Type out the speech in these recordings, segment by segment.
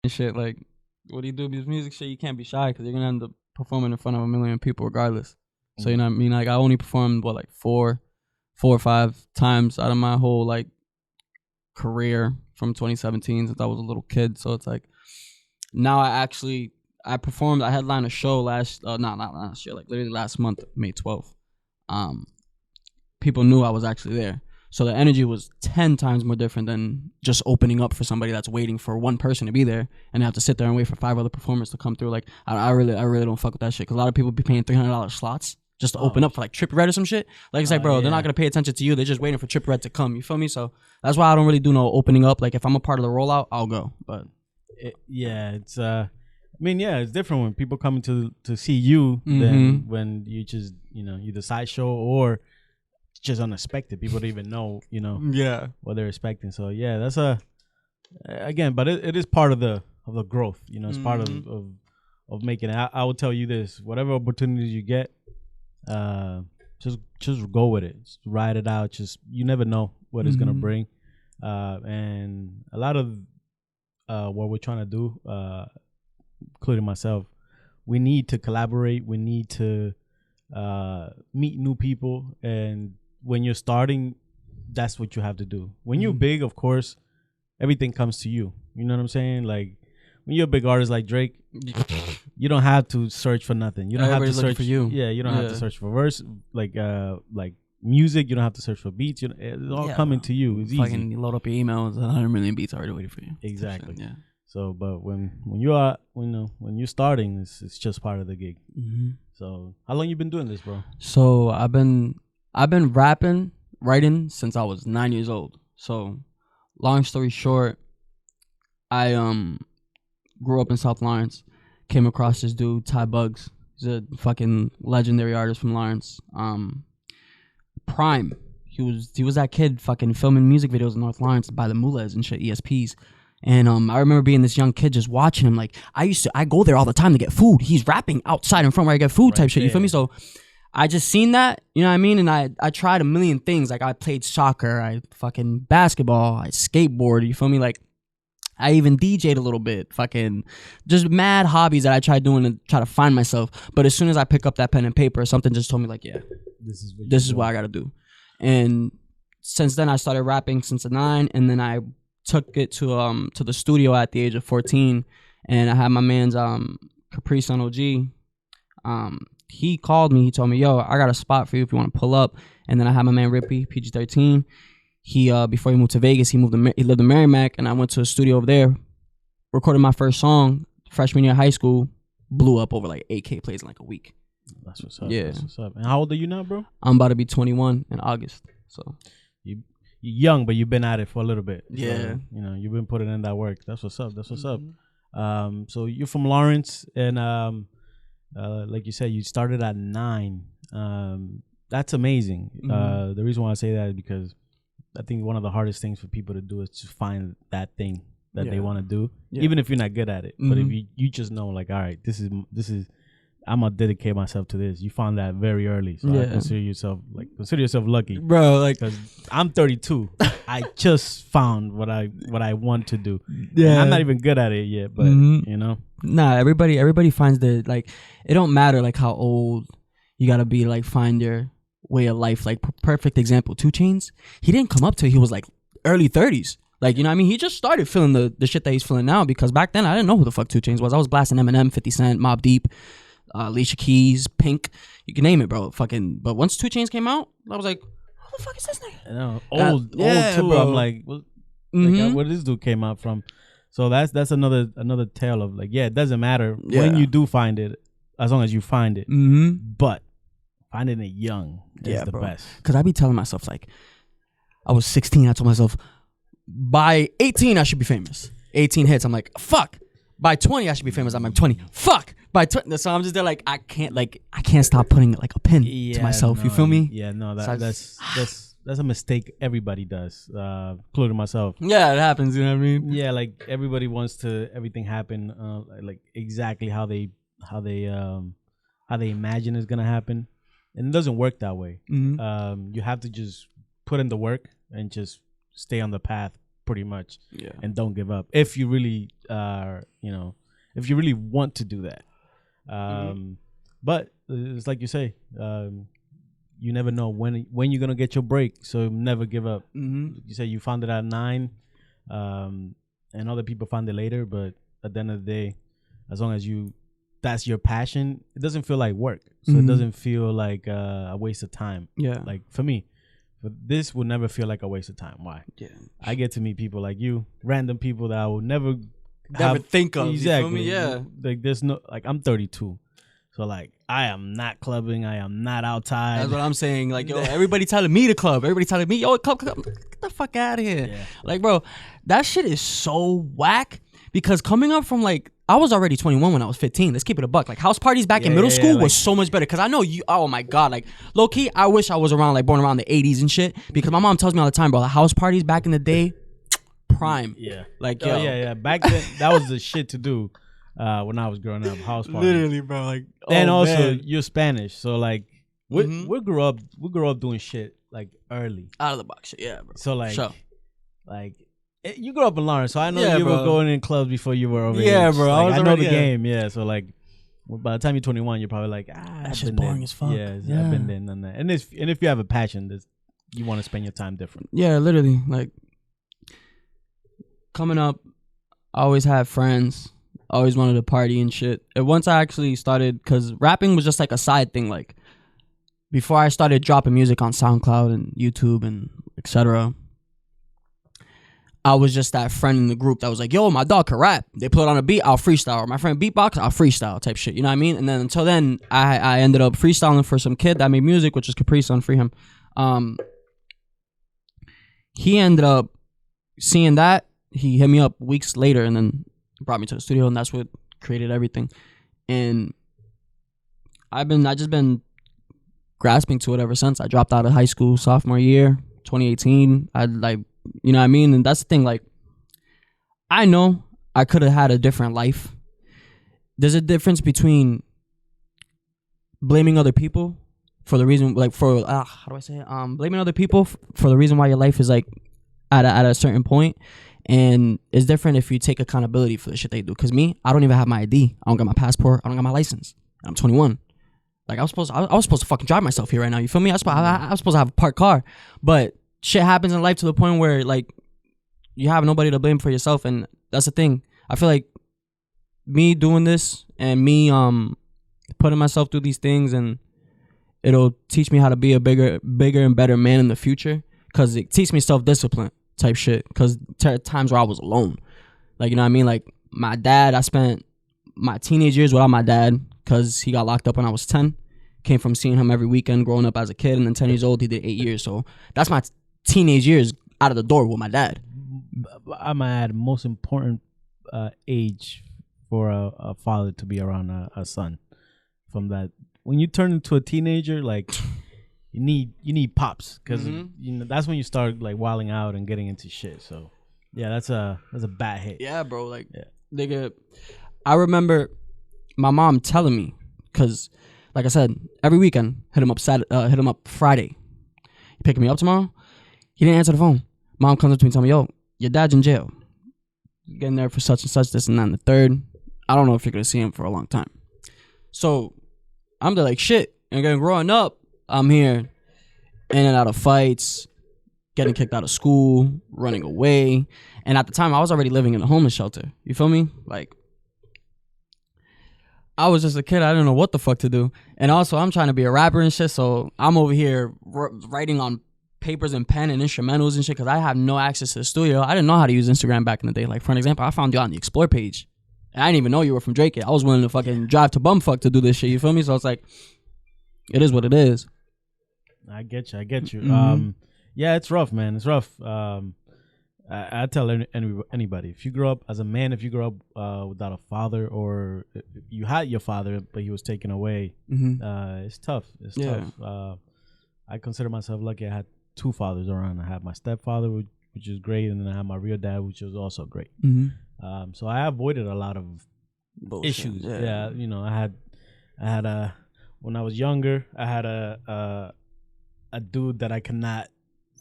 shit. Like, what do you do? Because music shit, you can't be shy because you're gonna end up performing in front of 1 million people regardless. So you know what I mean? Like, I only performed like four or five times out of my whole like career from 2017 since I was a little kid. So it's like now I performed. I headlined a show not last year, like literally last month, May 12th. People knew I was actually there. So the energy was 10 times more different than just opening up for somebody that's waiting for one person to be there and they have to sit there and wait for 5 other performers to come through. Like, I really don't fuck with that shit because a lot of people be paying $300 slots just to open up for like Trippie Redd or some shit. Like, it's like, bro, they're not going to pay attention to you. They're just waiting for Trippie Redd to come. You feel me? So that's why I don't really do no opening up. Like, if I'm a part of the rollout, I'll go. But it's it's different when people come to see you than when you just, you're the sideshow or just unexpected. People don't even know, what they're expecting. So yeah, that's but it is part of the growth. It's part of making it. I will tell you this: whatever opportunities you get, just go with it. Just ride it out. You never know what it's gonna bring. And a lot of what we're trying to do, including myself, we need to collaborate. We need to meet new people. And when you're starting, that's what you have to do. When you're big, of course, everything comes to you. You know what I'm saying? Like, when you're a big artist like Drake, you don't have to search for nothing. You don't have to search for you. Yeah, you don't have to search for verse, like music. You don't have to search for beats. It's all coming to you. It's fucking easy. Load up your emails, 100 million beats already waiting for you. Exactly. Yeah. So, but when you're starting, it's just part of the gig. So, how long you been doing this, bro? So I've been writing since I was 9 years old. So, long story short, I grew up in South Lawrence. Came across this dude, Ty Bugs. He's a fucking legendary artist from Lawrence. Prime. He was that kid fucking filming music videos in North Lawrence by the Mullahs and shit, ESPs. And I remember being this young kid just watching him. Like, I go there all the time to get food. He's rapping outside in front where I get food type shit. You feel me? So I just seen that, you know what I mean? And I tried a million things. Like, I played soccer, I fucking basketball, I skateboard, you feel me? Like, I even DJ'd a little bit, fucking just mad hobbies that I tried doing to try to find myself. But as soon as I pick up that pen and paper, something just told me like, yeah, this is what I gotta do. And since then I started rapping since 9, and then I took it to the studio at the age of 14, and I had my man's Caprice on OG. He called me, he told me, yo, I got a spot for you if you want to pull up. And then I had my man Rippy, PG-13. He before he moved to Vegas, he lived in Merrimack, and I went to a studio over there, recorded my first song freshman year of high school, blew up over like 8K plays in like a week. That's what's up. Yeah. That's what's up. And how old are you now, bro? I'm about to be 21 in August. So you're young, but you've been at it for a little bit. Yeah. So, you've been putting in that work. That's what's up. That's what's up. So you're from Lawrence, and like you said, you started at 9. That's amazing. The reason why I say that is because I think one of the hardest things for people to do is to find that thing that they want to do, even if you're not good at it. But if you just know, like, all right, this is I'm gonna dedicate myself to this. You found that very early, so I consider yourself lucky, bro. Like, because I'm 32, I just found what I want to do. Yeah, and I'm not even good at it yet, but nah. Everybody finds the, like, it don't matter like how old you gotta be, like, find your way of life. Like, perfect example, 2 Chainz. He didn't come up till he was like early 30s. Like, you know what I mean? He just started feeling the shit that he's feeling now, because back then I didn't know who the fuck 2 Chainz was. I was blasting Eminem, 50 Cent, Mobb Deep, Alicia Keys, Pink, you can name it, bro. Fucking, but once 2 Chainz came out, I was like, who the fuck is this nigga? I know, old too. Bro. I'm like, where this dude came out from? So that's another tale of, like, it doesn't matter when you do find it, as long as you find it. But finding it young is the best. Because I be telling myself, like, I was 16, I told myself, by 18 I should be famous. 18 hits, I'm like, fuck. By 20 I should be famous. I'm like, 20, fuck. By 20, so I'm just there like, I can't stop putting like a pin to myself. You feel me? Yeah, no, that's a mistake everybody does, including myself. Yeah, it happens. You know what I mean? Yeah, like, everybody wants to everything happen like exactly how they imagine it's gonna happen, and it doesn't work that way. You have to just put in the work and just stay on the path pretty much. Yeah. And don't give up if you really if you really want to do that. But it's like you say, you never know when you're gonna get your break, so never give up. You say you found it at 9, and other people found it later, but at the end of the day, as long as that's your passion, it doesn't feel like work, so it doesn't feel like a waste of time. Yeah, like for me, but this will never feel like a waste of time. Why? Yeah, I get to meet people like you, random people that I will never think of. Exactly. You feel me? Yeah. Like there's no, like, I'm 32, so like I am not clubbing. I am not outside. That's what I'm saying. Like, yo, everybody telling me to club. Everybody telling me, yo, club. Get the fuck out of here. Yeah. Like, bro, that shit is so whack. Because coming up from, like, I was already 21 when I was 15. Let's keep it a buck. Like, house parties back in middle school was so much better. Because I know you, oh my God. Like, low key, I wish I was around, like, born around the 80s and shit. Because my mom tells me all the time, bro, the house parties back in the day, prime. Yeah. Like, yo. Yeah. Back then, that was the shit to do when I was growing up. House parties. Literally, bro. Like, and oh, also, man. you're Spanish. So, like, we grew up doing shit, like, early. Out of the box shit. Yeah, bro. So, like, sure. You grew up in Lawrence, so I know you bro. were going in clubs before you were over Yeah, age. bro. Like, I know the yeah. game. Yeah, so like, by the time you're 21, you're probably like, that shit's boring as fuck. Yeah, I've been there and done that. And if you have a passion, you want to spend your time different. Yeah, literally. Like, coming up, I always had friends. I always wanted to party and shit. And once I actually started, because rapping was just like a side thing. Like, before I started dropping music on SoundCloud and YouTube and etc., I was just that friend in the group that was like, yo, my dog can rap. They put on a beat, I'll freestyle. Or my friend beatbox, I'll freestyle type shit. You know what I mean? And then until then, I ended up freestyling for some kid that made music, which is Capri Sun, free him. He ended up seeing that. He hit me up weeks later and then brought me to the studio, and that's what created everything. And I just been grasping to it ever since. I dropped out of high school sophomore year, 2018. You know what I mean? And that's the thing, like, I know I could have had a different life. There's a difference between blaming other people for the reason, like, for, how do I say it? Blaming other people for the reason why your life is, like, at a certain point. And it's different if you take accountability for the shit they do. Because me, I don't even have my ID. I don't got my passport. I don't got my license. And I'm 21. Like, I was supposed to fucking drive myself here right now. You feel me? I was supposed to have a parked car. But shit happens in life to the point where, like, you have nobody to blame for yourself. And that's the thing. I feel like me doing this and me putting myself through these things, and it'll teach me how to be a bigger and better man in the future, because it teaches me self-discipline type shit. Because times where I was alone, like, you know what I mean? Like, my dad, I spent my teenage years without my dad because he got locked up when I was 10. Came from seeing him every weekend growing up as a kid, and then 10 years old, he did 8 years. So that's my teenage years out of the door with my dad. I'm at most important age for a father to be around a son. From that, when you turn into a teenager, like, you need pops, because that's when you start, like, wilding out and getting into shit. So yeah, that's a bad hit. Yeah, bro. Like, nigga, I remember my mom telling me, because, like I said, every weekend, hit him up Friday. You picking me up tomorrow? He didn't answer the phone. Mom comes up to me and tells me, yo, your dad's in jail. Getting there for such and such, this and that, and the third. I don't know if you're going to see him for a long time. So I'm there like, shit. And again, growing up, I'm here in and out of fights, getting kicked out of school, running away. And at the time, I was already living in a homeless shelter. You feel me? Like, I was just a kid. I didn't know what the fuck to do. And also, I'm trying to be a rapper and shit, so I'm over here writing on papers and pen and instrumentals and shit, because I have no access to the studio. I didn't know how to use Instagram back in the day. Like, for an example, I found you on the Explore page. And I didn't even know you were from Drake yet. I was willing to fucking drive to bumfuck to do this shit. You feel me? So it's like, it is what it is. I get you. Mm-hmm. Yeah, it's rough, man. It's rough. I tell anybody, if you grow up as a man, if you grow up without a father, or you had your father but he was taken away, it's tough. It's tough. I consider myself lucky. I had two fathers around. I had my stepfather, which is great, and then I had my real dad, which was also great. So I avoided a lot of issues. Yeah, you know, I had when I was younger, I had a dude that I could not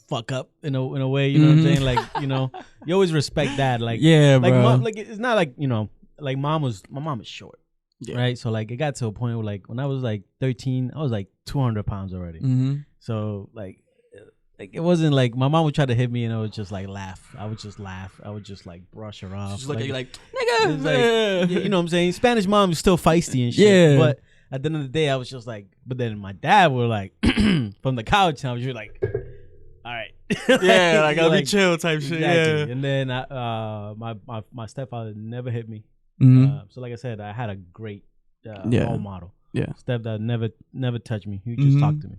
fuck up in a way. You know what I'm saying? Like, you know, you always respect that. Like, yeah, like bro. mom, like it's not like, you know, like my mom is short. Yeah. Right, so like it got to a point where like when I was like 13, I was like 200 pounds already. So like it wasn't like my mom would try to hit me and I would just like laugh. I would just laugh. I would just like brush her off. Just look at you like, it's nigga. like, you know what I'm saying? Spanish mom is still feisty and shit. Yeah. But at the end of the day, I was just like, but then my dad were like from the couch and I was just like, all right. Yeah, like I'll be like, chill type shit. exactly. Yeah. And then my stepfather never hit me. So like I said, I had a great role model. Yeah. Stepdad never touched me. He just talked to me.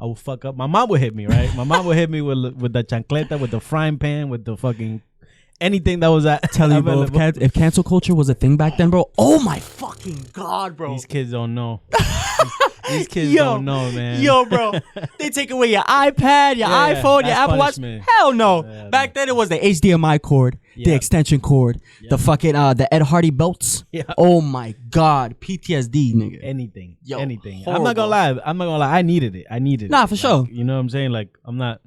I would fuck up. My mom would hit me, right? My mom would hit me with the chancleta, with the frying pan, with the fucking anything that was at. Tell you, bro, if cancel culture was a thing back then, bro. Oh my fucking god, bro. These kids don't know. These kids don't know, man. Yo, bro. They take away your iPad, your iPhone, your Apple punishment. Watch. Hell no. Yeah, back then it was the HDMI cord, the extension cord, the fucking the Ed Hardy belts. Yeah. Oh my god. PTSD, nigga. Anything. Yo, anything. horrible. I'm not gonna lie. I needed it. Nah, for like, sure. You know what I'm saying? Like I'm not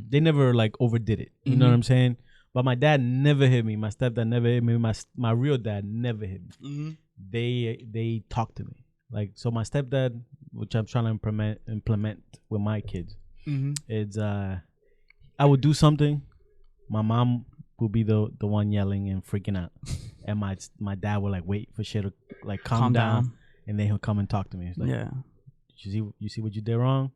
they never like overdid it. You know what I'm saying? But my dad never hit me. My stepdad never hit me. My real dad never hit me. They talked to me. Like, so my stepdad, which I'm trying to implement with my kids, is I would do something, my mom would be the one yelling and freaking out, and my dad would like wait for shit to like calm down, and then he'll come and talk to me. He's like, you see what you did wrong,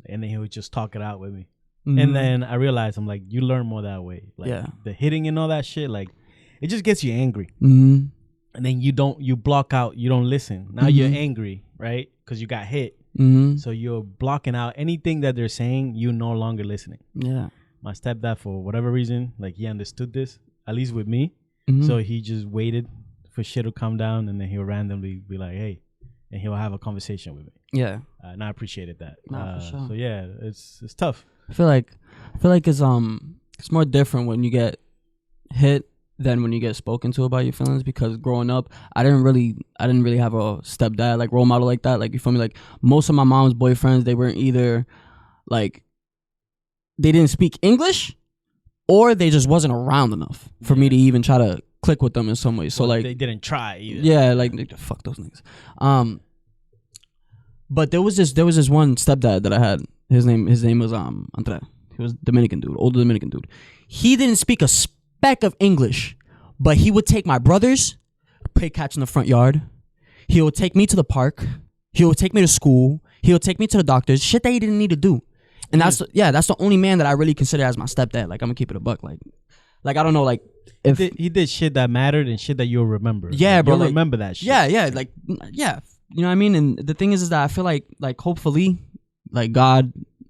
and then he would just talk it out with me. And then I realized, I'm like, you learn more that way. Like the hitting and all that shit, like it just gets you angry. And then you block out, you don't listen. Now you're angry, right? Because you got hit. So you're blocking out anything that they're saying. You're no longer listening. Yeah. My stepdad, for whatever reason, like he understood this, at least with me. So he just waited for shit to calm down, and then he'll randomly be like, hey, and he'll have a conversation with me. Yeah. And I appreciated that. For sure. So yeah, it's tough. I feel like it's more different when you get hit than when you get spoken to about your feelings, because growing up I didn't really have a stepdad like role model like that. Like, you feel me? Like most of my mom's boyfriends, they weren't either like they didn't speak English or they just wasn't around enough for me to even try to click with them in some way. So like they didn't try either. Yeah, like fuck those niggas. But there was this one stepdad that I had. His name was Andre. He was Dominican dude, older Dominican dude. He didn't speak a speck of English, but he would take my brothers, play catch in the front yard. He would take me to the park. He would take me to school. He would take me to the doctors. Shit that he didn't need to do. And that's the only man that I really consider as my stepdad. Like, I'm gonna keep it a buck. Like I don't know, like if he did shit that mattered and shit that you'll remember. Yeah, like, bro. You'll like, remember that shit. Yeah, like yeah. You know what I mean? And the thing is that I feel like hopefully, like I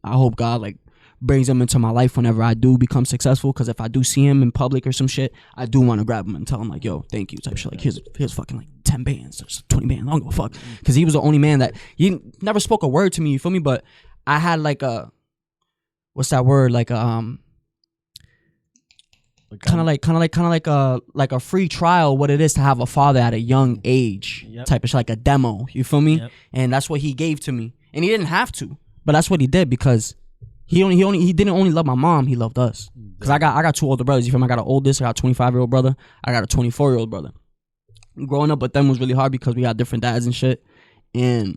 hope God like brings him into my life whenever I do become successful. Because if I do see him in public or some shit, I do want to grab him and tell him like, yo, thank you type shit. Like here's fucking like 10 bands or 20 bands. I don't give a fuck. Because he was the only man that he never spoke a word to me. You feel me? But I had like a, what's that word? Like kind of like a free trial, what it is to have a father at a young age, type of shit, like a demo. You feel me? And that's what he gave to me, and he didn't have to, but that's what he did, because he didn't only love my mom, he loved us. Because I got two older brothers. You feel me? I got an oldest, I got a 25-year-old brother, I got a 24-year-old brother. Growing up with them was really hard because we got different dads and shit, and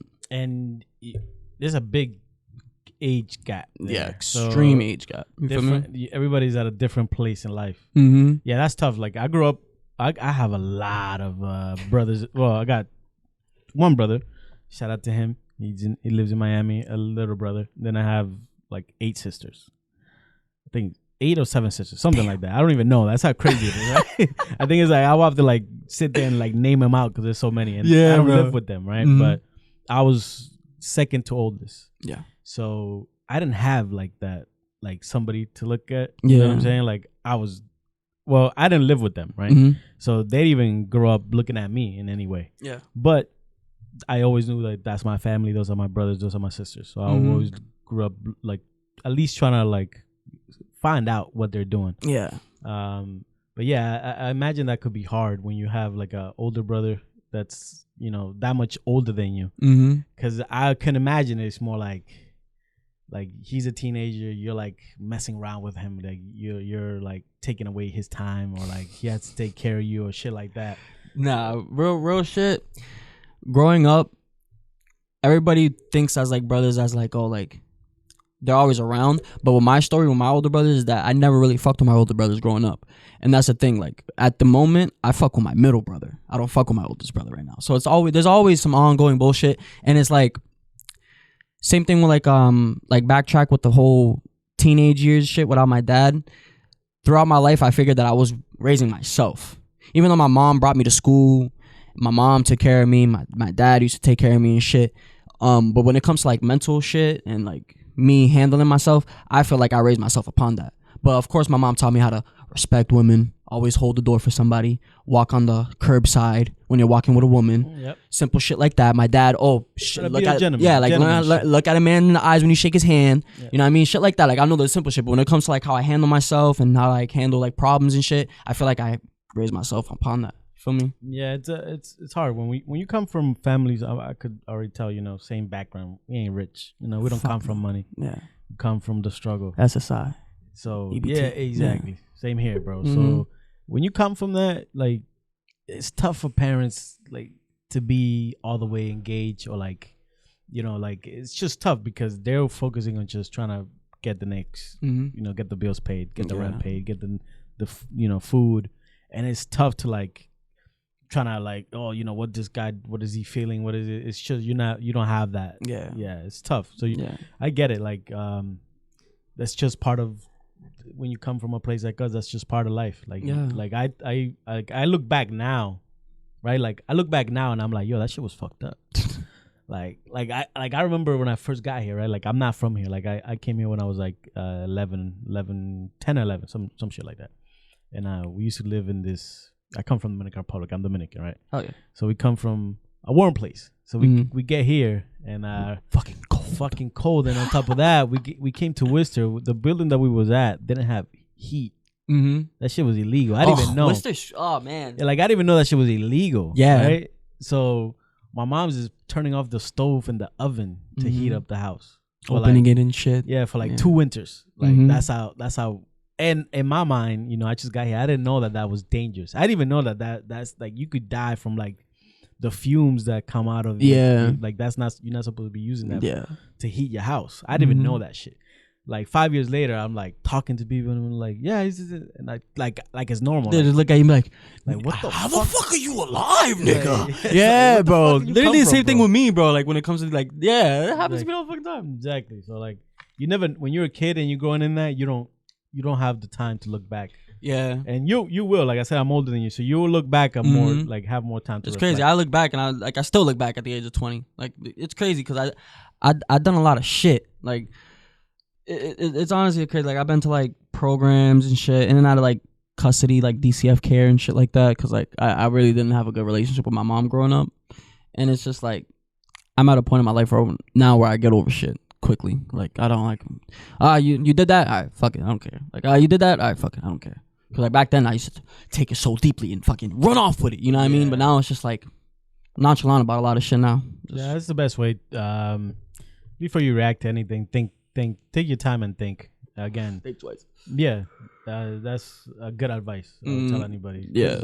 there's a big age gap there. Yeah, extreme age gap. You feel me? Everybody's at a different place in life. Yeah, that's tough. Like, I grew up, I have a lot of brothers. Well, I got one brother, shout out to him, he lives in Miami, a little brother. Then I have like 8 sisters, I think 8 or 7 sisters, something like that. I don't even know. That's how crazy it is, right? I think it's like I'll have to like sit there and like name them out because there's so many, and I don't live with them, right? But I was second to oldest. Yeah. So I didn't have like that, like somebody to look at. You know what I'm saying? Like I didn't live with them, right? So they didn't even grow up looking at me in any way. Yeah. But I always knew like that's my family. Those are my brothers. Those are my sisters. So I always grew up like at least trying to like find out what they're doing. Yeah. But yeah, I imagine that could be hard when you have like a older brother that's, you know, that much older than you. Because I can imagine it's more like like he's a teenager, you're like messing around with him, like you're like taking away his time, or like he has to take care of you or shit like that. Nah, real shit. Growing up, everybody thinks as like brothers as like, oh, like they're always around. But with my story with my older brothers is that I never really fucked with my older brothers growing up. And that's the thing. Like at the moment, I fuck with my middle brother. I don't fuck with my oldest brother right now. So there's always some ongoing bullshit. And it's like same thing with like backtrack with the whole teenage years shit without my dad. Throughout my life, I figured that I was raising myself. Even though my mom brought me to school, my mom took care of me, my dad used to take care of me and shit. But when it comes to like mental shit and like me handling myself, I feel like I raised myself upon that. But of course, my mom taught me how to respect women, always hold the door for somebody, walk on the curbside when you're walking with a woman. Yep. Simple shit like that. My dad, look at look at a man in the eyes when you shake his hand. Yeah. You know what I mean? Shit like that. Like I know the simple shit, but when it comes to like how I handle myself and how I like handle like problems and shit, I feel like I raised myself upon that. Feel me? Yeah, it's hard when you come from families. I could already tell, you know, same background. We ain't rich, you know. We don't come from money. Yeah, we come from the struggle. SSI. So EBT. Yeah, exactly. Yeah. Same here, bro. Mm-hmm. So when you come from that, like, it's tough for parents like to be all the way engaged, or like, you know, like it's just tough because they're focusing on just trying to get the next, you know, get the bills paid, get the rent paid, get the you know, food, and it's tough to like trying to like, oh, you know, what is he feeling, what is it, it's just you don't have that. Yeah, it's tough. So I get it, like that's just part of when you come from a place like us. That's just part of life. Like like I look back now, right? Like I look back now and I'm like, yo, that shit was fucked up. like I remember when I first got here, right? Like I'm not from here. Like I came here when I was like 10 or 11, some shit like that. And we used to live in this, I come from Dominican Republic. I'm Dominican, right? Oh yeah. So we come from a warm place. So we get here and fucking cold. And on top of that, we came to Worcester. The building that we was at didn't have heat. That shit was illegal. I didn't even know. Worcester, oh man. Yeah, like I didn't even know that shit was illegal. Yeah. Right. So my mom's is turning off the stove and the oven to heat up the house. Opening it and shit. Yeah, for like 2 winters. Like that's how. And in my mind, you know, I just got here. I didn't know that was dangerous. I didn't even know that's like you could die from like the fumes that come out of like that's not, you're not supposed to be using that to heat your house. I didn't even know that shit. Like 5 years later, I'm like talking to people and I'm like, yeah, and like it's normal. They just look at you like what the how fuck? the fuck are you alive, nigga? Yeah, like, bro. Literally the same thing bro? with me, bro. Like when it comes to like, it happens to me all the fucking time. Exactly. So like you never, when you're a kid and you're growing in that, you don't have the time to look back. Yeah. And you will, like I said, I'm older than you, so you will look back and more like have more time to It's reflect. crazy. I look back and I still look back at the age of 20. Like it's crazy because I done a lot of shit. Like it's honestly crazy. Like I've been to like programs and shit in and out of like custody, like DCF care and shit like that, because like I really didn't have a good relationship with my mom growing up. And it's just like I'm at a point in my life now where I get over shit quickly. Like I don't like you did that, all right, fuck it, I don't care. Like you did that, all right, fuck it, I don't care. Because like back then I used to take it so deeply and fucking run off with it, you know what I mean? But now it's just like nonchalant about a lot of shit now. Yeah, that's the best way. Before you react to anything, think, take your time and think. Again, think twice. Yeah, that's a good advice. I would tell anybody. Yeah,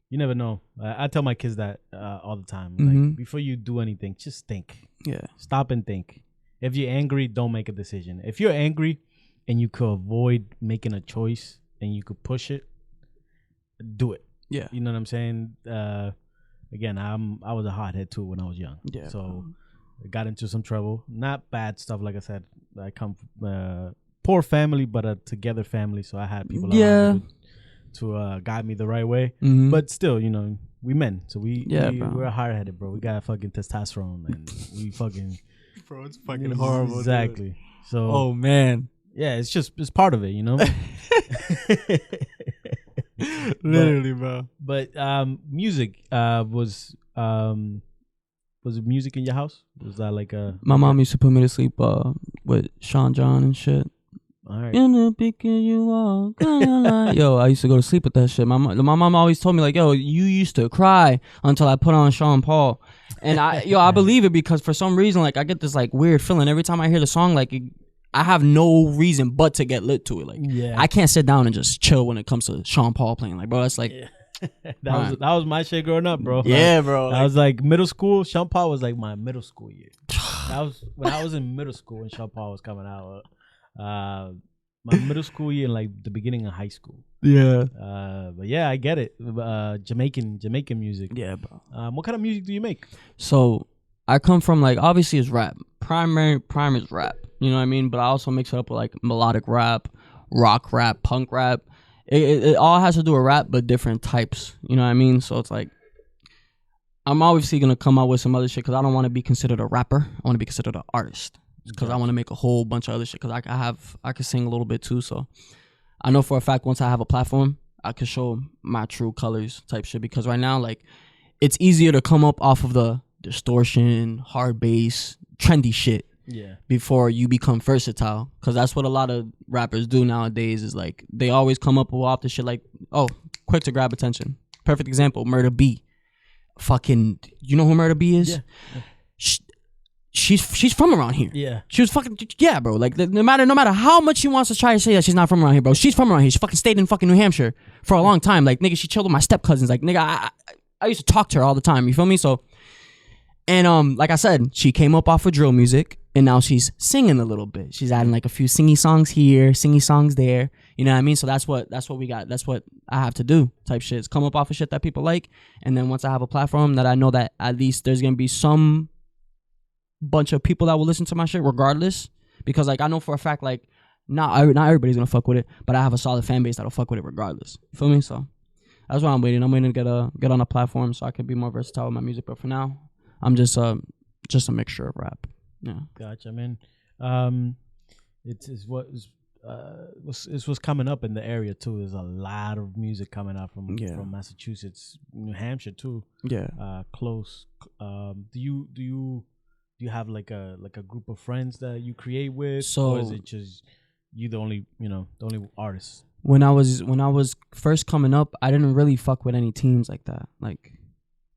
you never know. I tell my kids that all the time. Like before you do anything, just think. Yeah, stop and think. If you're angry, don't make a decision. If you're angry and you could avoid making a choice and you could push it, do it. Yeah, you know what I'm saying. Again, I was a hothead too when I was young. Yeah, so I got into some trouble. Not bad stuff, like I said. I come from poor family, but a together family. So I had people around me to guide me the right way. But still, you know, we men, so we're hard-headed, bro. We got fucking testosterone, and we fucking. Bro, it's fucking horrible. Exactly. Dude. So. Oh man. Yeah, it's part of it, you know. Literally, bro. But music was it music in your house? Was that like a? My mom used to put me to sleep with Sean John and shit. All right. Yo, I used to go to sleep with that shit. My mom always told me like, yo, you used to cry until I put on Sean Paul, and I believe it because for some reason like I get this like weird feeling every time I hear the song. Like I have no reason but to get lit to it. Like, Yeah. I can't sit down and just chill when it comes to Sean Paul playing. Like, bro, that's like, that was my shit growing up, bro. yeah, like, bro. I was like middle school. Sean Paul was like my middle school year. That was when I was in middle school and Sean Paul was coming out. My middle school year and like the beginning of high school. Yeah. But yeah, I get it. Jamaican music. Yeah, bro. What kind of music do you make? So I come from like, obviously it's rap. Prime is rap. You know what I mean? But I also mix it up with like melodic rap, rock rap, punk rap. It all has to do with rap, but different types. You know what I mean? So it's like, I'm obviously gonna come out with some other shit because I don't want to be considered a rapper. I want to be considered an artist because I want to make a whole bunch of other shit. Because I can sing a little bit too. So I know for a fact once I have a platform, I could show my true colors type shit. Because right now, like, it's easier to come up off of the distortion, hard bass, trendy shit. Yeah. Before you become versatile, because that's what a lot of rappers do nowadays. Is like they always come up with off the shit like, oh, quick to grab attention. Perfect example, Murder B. Fucking, you know who Murder B is? Yeah. She's from around here. Yeah. She was fucking, yeah, bro. Like no matter how much she wants to try to say that she's not from around here, bro. She's from around here. She fucking stayed in fucking New Hampshire for a long time. Like, nigga, she chilled with my step cousins. Like, nigga, I used to talk to her all the time. You feel me? So, and like I said, she came up off of drill music. And now she's singing a little bit. She's adding like a few singy songs here, singy songs there. You know what I mean? So that's what we got. That's what I have to do type shit. Is come up off of shit that people like. And then once I have a platform that I know that at least there's going to be some bunch of people that will listen to my shit regardless. Because like I know for a fact like not everybody's going to fuck with it. But I have a solid fan base that'll fuck with it regardless. You feel me? So that's why I'm waiting. I'm waiting to get on a platform so I can be more versatile with my music. But for now, I'm just a mixture of rap. Yeah, gotcha, man. It's what's coming up in the area too. There's a lot of music coming out from Massachusetts, New Hampshire too. Yeah, close. Do you have like a group of friends that you create with, or is it just you the only artist? When I was first coming up, I didn't really fuck with any teams like that. Like,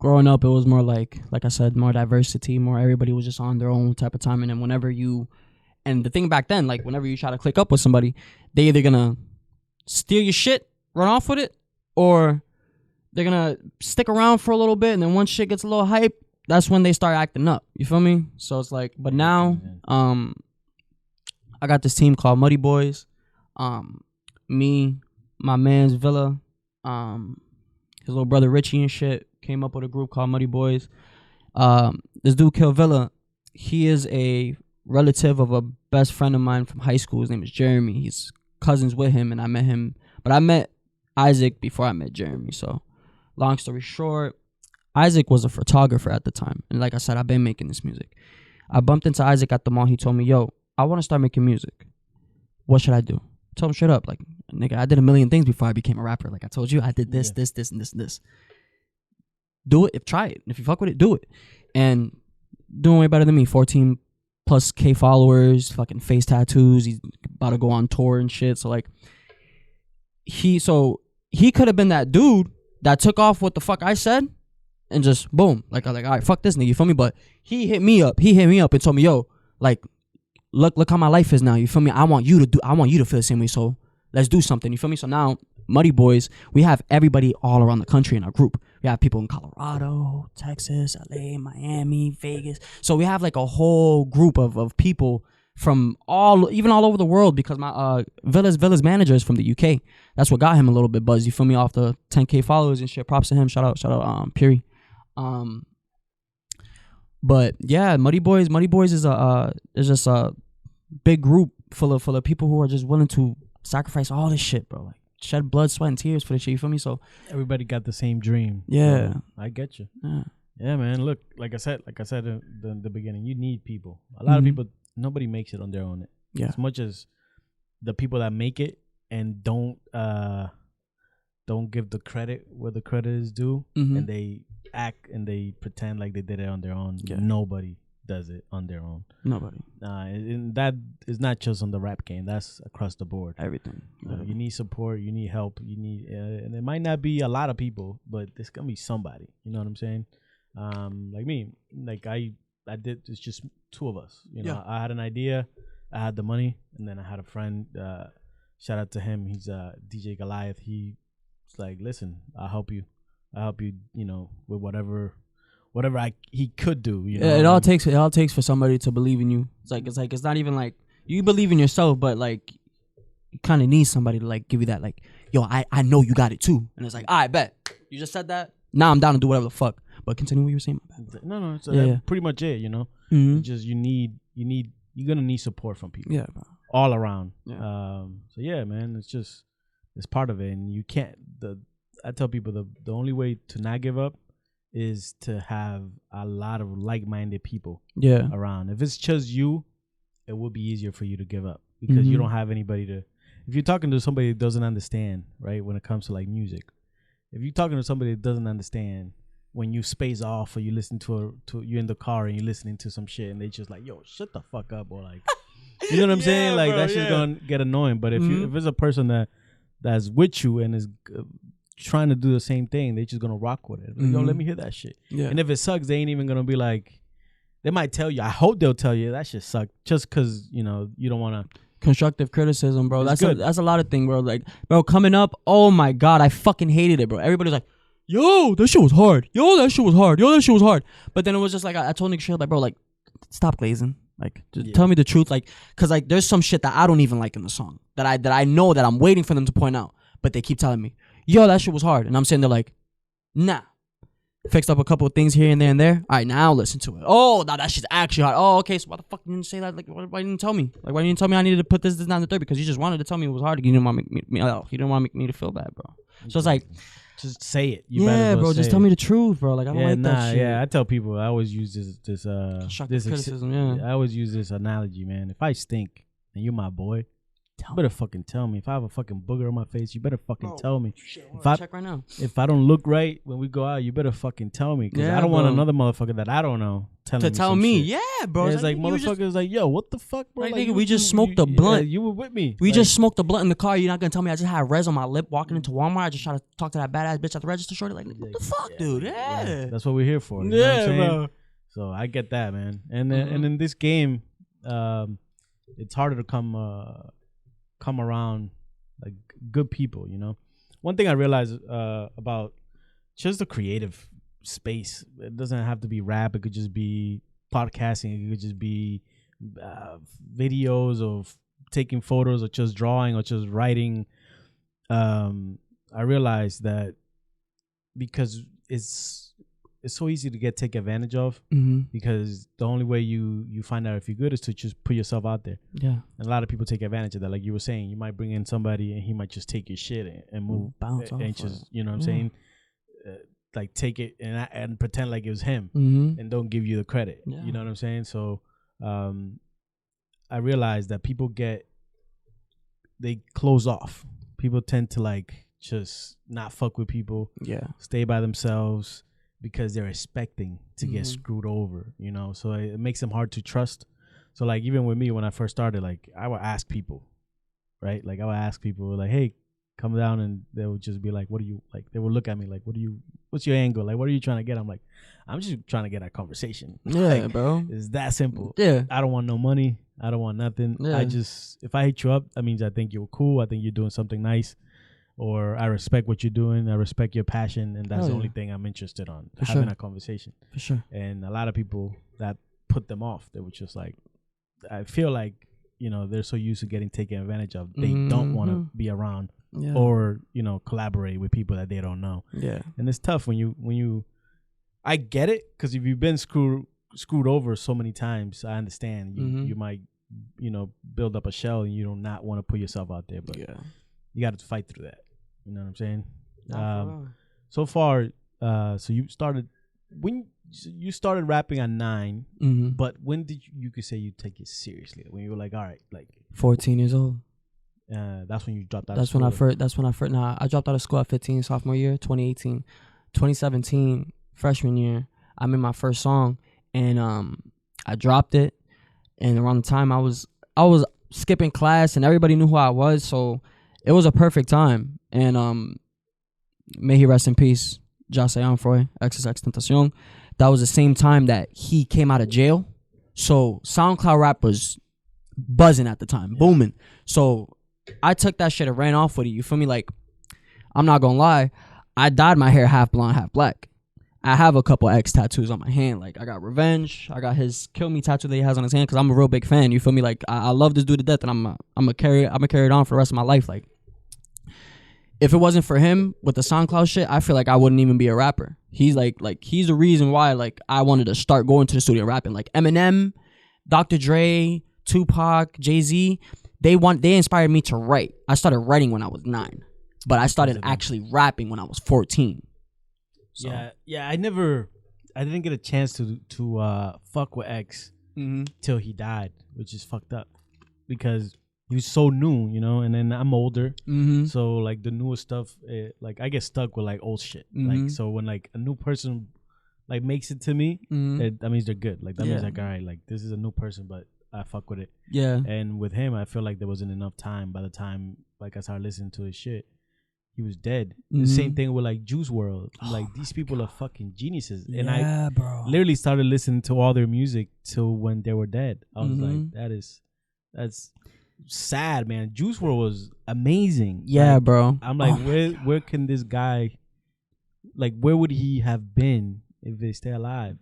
growing up, it was more like I said, more diversity, more everybody was just on their own type of time. And then and the thing back then, like whenever you try to click up with somebody, they either gonna steal your shit, run off with it, or they're gonna stick around for a little bit. And then once shit gets a little hype, that's when they start acting up. You feel me? So it's like, but now, I got this team called Muddy Boys. Me, my man's Villa, his little brother Richie and shit came up with a group called Muddy Boys. This dude Kill Villa, he is a relative of a best friend of mine from high school. His name is Jeremy. He's cousins with him, and I met him. But I met Isaac before I met Jeremy. So long story short, Isaac was a photographer at the time. And like I said, I've been making this music. I bumped into Isaac at the mall. He told me, yo, I want to start making music. What should I do? I told him straight up, like, nigga, I did a million things before I became a rapper. Like I told you, I did this, this, and this. Do it. Try it. If you fuck with it, do it. And doing way better than me. 14 plus K followers, fucking face tattoos. He's about to go on tour and shit. So like, he could have been that dude that took off what the fuck I said and just boom. Like all right, fuck this nigga. You feel me? But he hit me up. And told me, yo, like, look how my life is now. You feel me? I want you to feel the same way. So let's do something. You feel me? So now, Muddy Boys, we have everybody all around the country in our group. We have people in Colorado, Texas, LA, Miami, Vegas. So we have like a whole group of people from all over the world because my Villa's manager is from the UK. That's what got him a little bit buzzed. You feel me? Off the 10K followers and shit. Props to him. Shout out, Piri. But yeah, Muddy Boys is just a big group full of people who are just willing to sacrifice all this shit, bro. Like, shed blood, sweat, and tears for the shit. You feel me? So everybody got the same dream. Yeah, so I get you. Yeah, man. Look, like I said in the beginning, you need people. A lot of people, nobody makes it on their own. Yeah. As much as the people that make it and don't give the credit where the credit is due, and they act and they pretend like they did it on their own. Yeah. Nobody does it on their own. Nobody. And that is not just on the rap game. That's across the board. Everything. You need support. You need help. You need, and it might not be a lot of people, but there's gonna be somebody. You know what I'm saying? Like me. Like I did. It's just two of us. You know, I had an idea. I had the money, and then I had a friend. Shout out to him. He's DJ Goliath. He's like, listen, I'll help you. You know, with whatever he could do. You know, it all takes for somebody to believe in you. It's like it's not even like you believe in yourself, but like you kind of need somebody to like give you that like, yo, I know you got it too. And it's like, all right, bet you just said that. Now I'm down to do whatever the fuck. But continue what you were saying. No, so that's pretty much it. You know, just you're gonna need support from people. Yeah, bro. All around. Yeah. So yeah, man, it's part of it, and you can't. I tell people the only way to not give up is to have a lot of like-minded people around. If it's just you, it will be easier for you to give up because you don't have anybody to. If you're talking to somebody that doesn't understand, right, when it comes to like music, if you're talking to somebody that doesn't understand when you space off or you listen to you're in the car and you're listening to some shit and they just like, yo, shut the fuck up, or like, you know what I'm saying? Like, that shit's gonna get annoying. But if if it's a person that's with you and is trying to do the same thing, they just gonna rock with it. Like, yo, let me hear that shit. Yeah. And if it sucks, they ain't even gonna be like, they might tell you. I hope they'll tell you that shit sucked, just because you know you don't want to. Constructive criticism, bro. That's a lot of thing, bro. Like, bro, coming up, oh my god, I fucking hated it, bro. Everybody's like, yo, that shit was hard. Yo, that shit was hard. Yo, that shit was hard. But then it was just like I told Nick straight, like, bro, like, stop glazing. Like, just tell me the truth. Like, cause like there's some shit that I don't even like in the song that I know that I'm waiting for them to point out, but they keep telling me, yo, that shit was hard, and I'm sitting there like, nah. Fixed up a couple of things here and there and there. All right, now listen to it. Oh, now that shit's actually hard. Oh, okay. So why the fuck didn't you say that? Like, why didn't you tell me? Like, why didn't you tell me I needed to put this down the third? Because you just wanted to tell me it was hard. You didn't want me. You didn't want to make me to feel bad, bro. So it's like, just say it. Yeah, bro. Just tell me the truth, bro. Like, I don't like that shit. Yeah, I tell people. I always use this criticism. I always use this analogy, man. If I stink and you're my boy, you better fucking tell me. If I have a fucking booger on my face, you better fucking tell me. Shit, check right now. If I don't look right when we go out, you better fucking tell me. Because I don't want another motherfucker that I don't know tell me. Yeah, bro. Yeah, it's like motherfuckers like, yo, what the fuck, bro? Like, nigga, we just smoked a blunt. You were with me. We just smoked a blunt in the car. You're not gonna tell me I just had res on my lip walking into Walmart. I just try to talk to that badass bitch at the register shorty. Like, what the fuck, dude? Yeah. That's what we're here for. You know what I'm saying? Bro. So I get that, man. And then and in this game, it's harder to come around like good people, you know. One thing I realized about just the creative space, it doesn't have to be rap. It could just be podcasting. It could just be videos of taking photos or just drawing or just writing. I realized that because it's so easy to get taken advantage of, because the only way you find out if you're good is to just put yourself out there. Yeah. And a lot of people take advantage of that. Like you were saying, you might bring in somebody and he might just take your shit and move, bounce and just, you know what I'm saying? Like take it and pretend like it was him and don't give you the credit. Yeah. You know what I'm saying? So I realized that people they close off. People tend to like just not fuck with people. Yeah. Stay by themselves, because they're expecting to get screwed over, you know? So it makes them hard to trust. So like even with me, when I first started, like I would ask people, right? Like I would ask people like, hey, come down, and they would just be like, what do you, like, they would look at me like, what's your angle? Like, what are you trying to get? I'm like, I'm just trying to get a conversation. Yeah, like, bro. It's that simple. Yeah. I don't want no money. I don't want nothing. Yeah. If I hit you up, that means I think you're cool. I think you're doing something nice. Or I respect what you're doing. I respect your passion, and that's the only thing I'm interested on, having a conversation. For sure. And a lot of people, that put them off. They were just like, I feel like, you know, they're so used to getting taken advantage of. They don't want to be around or, you know, collaborate with people that they don't know. Yeah. And it's tough when you, I get it, because if you've been screwed over so many times, I understand. You might, you know, build up a shell and you do not want to put yourself out there, but you got to fight through that. You know what I'm saying? So far, so you started rapping at 9, but when did you could say you take it seriously? When you were like, all right, like 14 years old. That's when you dropped out. That's when I first. Nah, I dropped out of school at 15, sophomore year, 2018, 2017, freshman year. I made my first song, and I dropped it, and around the time I was skipping class, and everybody knew who I was, so it was a perfect time. And may he rest in peace, Jose Anfroy, XXXTentacion. That was the same time that he came out of jail. So SoundCloud rap was buzzing at the time, booming. So I took that shit and ran off with it. You feel me? Like, I'm not gonna lie, I dyed my hair half blonde, half black. I have a couple X tattoos on my hand. Like, I got Revenge. I got his Kill Me tattoo that he has on his hand because I'm a real big fan. You feel me? Like, I love this dude to death, and I'm gonna carry it on for the rest of my life. Like, if it wasn't for him with the SoundCloud shit, I feel like I wouldn't even be a rapper. He's like he's the reason why like I wanted to start going to the studio rapping. Like Eminem, Dr. Dre, Tupac, Jay-Z, they inspired me to write. I started writing when I was 9, but I started actually rapping when I was 14. So. Yeah. I didn't get a chance to fuck with X till he died, which is fucked up because he was so new, you know. And then I'm older, so like the newest stuff, like I get stuck with like old shit. Like so when like a new person like makes it to me, that means they're good. Like that means like all right, like this is a new person, but I fuck with it. Yeah. And with him, I feel like there wasn't enough time. By the time like I started listening to his shit, he was dead. The same thing with like Juice WRLD. Like these people are fucking geniuses. And I literally started listening to all their music till when they were dead. I was like, that's sad, man. Juice WRLD was amazing. Yeah, like, bro. I'm like, where can this guy, like, where would he have been if they stay alive?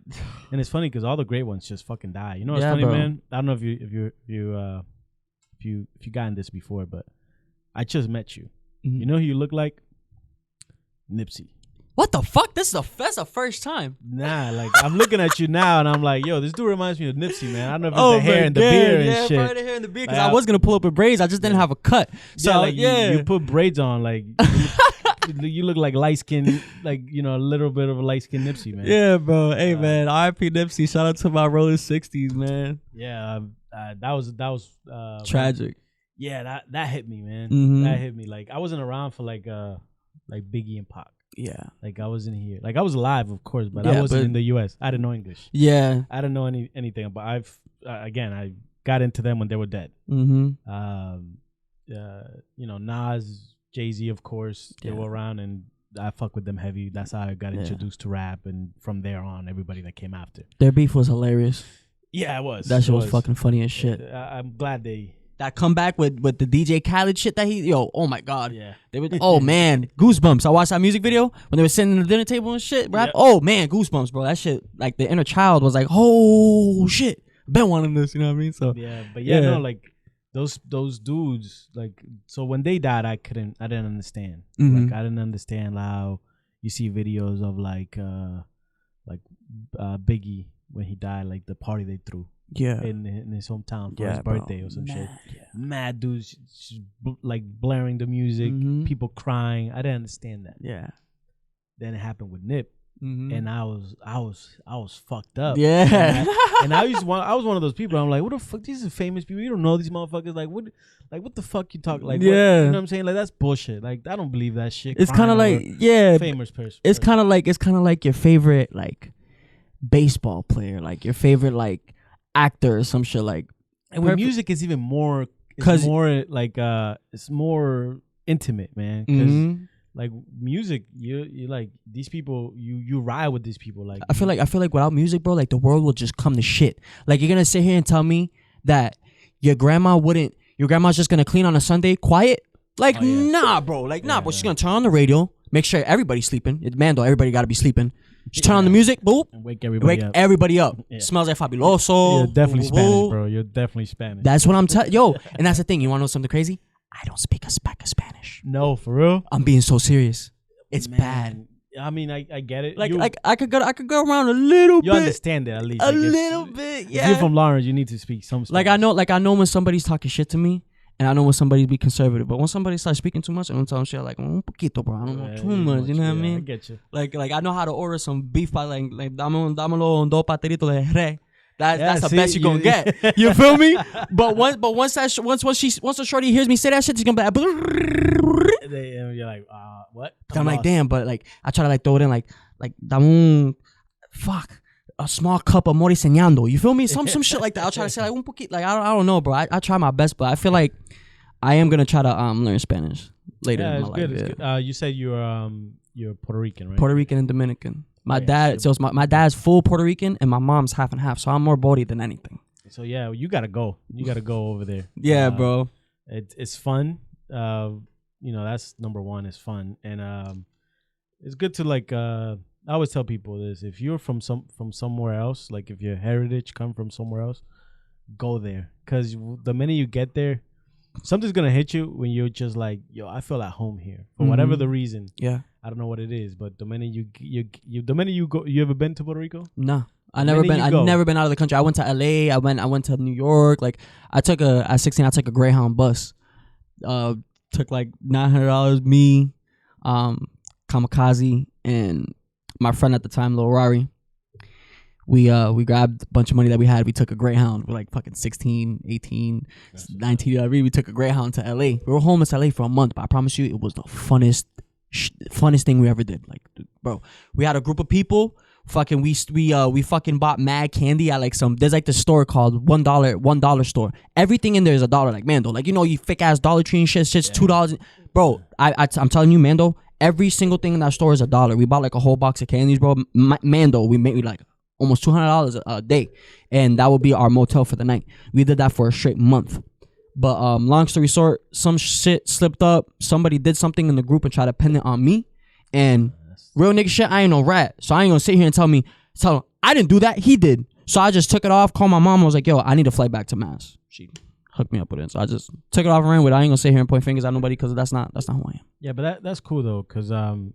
And it's funny because all the great ones just fucking die. You know what's funny, bro? Man? I don't know if you gotten this before, but I just met you. You know who you look like? Nipsey. What the fuck? That's the first time. Nah, like I'm looking at you now and I'm like, yo, this dude reminds me of Nipsey, man. I don't know if it's the hair and the beard and shit. Yeah, the hair and the beard. Because I was gonna pull up with braids, I just didn't have a cut. So like you put braids on, like you look like light skin, like a little bit of a light skin Nipsey, man. Yeah, bro. Hey, man, R.I.P. Nipsey. Shout out to my rolling 60s, man. Yeah, that was tragic. Yeah, that hit me, man. That hit me. Like I wasn't around for like Biggie and Pac. Yeah. Like I wasn't here. Like I was alive, of course, but I wasn't in the US. I didn't know English. Yeah. I didn't know anything. But I got into them when they were dead. Nas, Jay-Z, of course, they were around and I fuck with them heavy. That's how I got introduced to rap, and from there on, everybody that came after. Their beef was hilarious. Yeah, it was. That shit was fucking funny as shit. I'm glad that comeback with the DJ Khaled shit that oh my god. Yeah. They were, oh man, goosebumps. I watched that music video when they were sitting at the dinner table and shit, rap. Yep. Oh man, goosebumps, bro. That shit, like the inner child was like, oh shit, I've been wanting this, you know what I mean? So no, like those dudes, like, so when they died, I didn't understand. Like I didn't understand how you see videos of like Biggie when he died, like the party they threw. Yeah, in his hometown for his birthday or some shit. Yeah. Mad dudes like blaring the music, people crying. I didn't understand that. Yeah. Then it happened with Nip, and I was fucked up. Yeah. And I was one of those people. I'm like, what the fuck? These are famous people. You don't know these motherfuckers. Like what the fuck you talk like? Yeah. You know what I'm saying? Like that's bullshit. Like I don't believe that shit. It's kind of like famous person. It's kind of like your favorite like baseball player, like your favorite like actor or some shit. Like, and with music is even more, it's more like it's more intimate, man, because like music, you like these people, you ride with these people. Like I feel like without music, bro, like the world will just come to shit. Like you're gonna sit here and tell me that your grandma's just gonna clean on a Sunday quiet? Like nah, bro. Like nah, bro. She's gonna turn on the radio, make sure everybody's sleeping. Everybody gotta be sleeping. Just turn on the music, boop. And wake everybody up. Yeah. Smells like fabuloso. You're definitely Spanish, bro. You're definitely Spanish. That's what I'm telling. Yo, and that's the thing. You want to know something crazy? I don't speak a speck of Spanish. No, for real? I'm being so serious. It's bad. I mean, I get it. Like I could go around a little bit. You understand it at least. A little bit, yeah. If you're from Lawrence, you need to speak some Spanish. Like I know when somebody's talking shit to me. And I know when somebody be conservative, but when somebody starts speaking too much, I'm telling shit like un poquito, bro. I don't know too much. You know what I mean? I get you. Like I know how to order some beef by like dámelo un dos patelitos de re. That's the best you gonna get. You feel me? But once the shorty hears me say that shit, she's gonna be like. You're like, what? I'm like, damn. But like I try to like throw it in like dame a small cup of mori señando. You feel me? Some shit like that. I'll try to say like un poquito. Like I don't know, bro. I try my best, but I feel like I am gonna try to learn Spanish later in my life. It's good. You said you're Puerto Rican, right? Puerto Rican and Dominican. My dad, so my dad's full Puerto Rican and my mom's half and half. So I'm more Bori than anything. So yeah, you gotta go. You gotta go over there. Yeah, bro. It's fun. That's number one. It's fun, and it's good to like. I always tell people this: if you're from somewhere else, like if your heritage come from somewhere else, go there. Because the minute you get there, something's gonna hit you when you're just like, yo, I feel at home here for whatever the reason. Yeah, I don't know what it is, but the minute the minute you go, you ever been to Puerto Rico? No. I never been out of the country. I went to LA. I went to New York. Like at 16 I took a Greyhound bus. Took like $900. Me, Kamikaze, and my friend at the time, Lil Rari. We grabbed a bunch of money that we had. We took a Greyhound. We're like fucking 16, 18, 19. We took a Greyhound to LA. We were homeless in LA for a month, but I promise you it was the funnest thing we ever did. Like, bro, we had a group of people. Fucking we fucking bought mad candy at like there's like this store called $1 store. Everything in there is $1. Like Mando, like you fake ass Dollar Tree and shit. It's just $2. Bro, I'm telling you, Mando, every single thing in that store is $1. We bought like a whole box of candies, bro. Mando, we made like almost $200 a day, and that would be our motel for the night. We did that for a straight month. But long story short, some shit slipped up. Somebody did something in the group and tried to pin it on me, and real nigga shit, I ain't no rat. So I ain't gonna sit here and tell him I didn't do that. He did. So I just took it off, called my mom. I was like, yo, I need to fly back to Mass. She hooked me up with it. So I just took it off and ran with it. I ain't gonna sit here and point fingers at nobody because that's not who I am. Yeah, but that's cool though, because and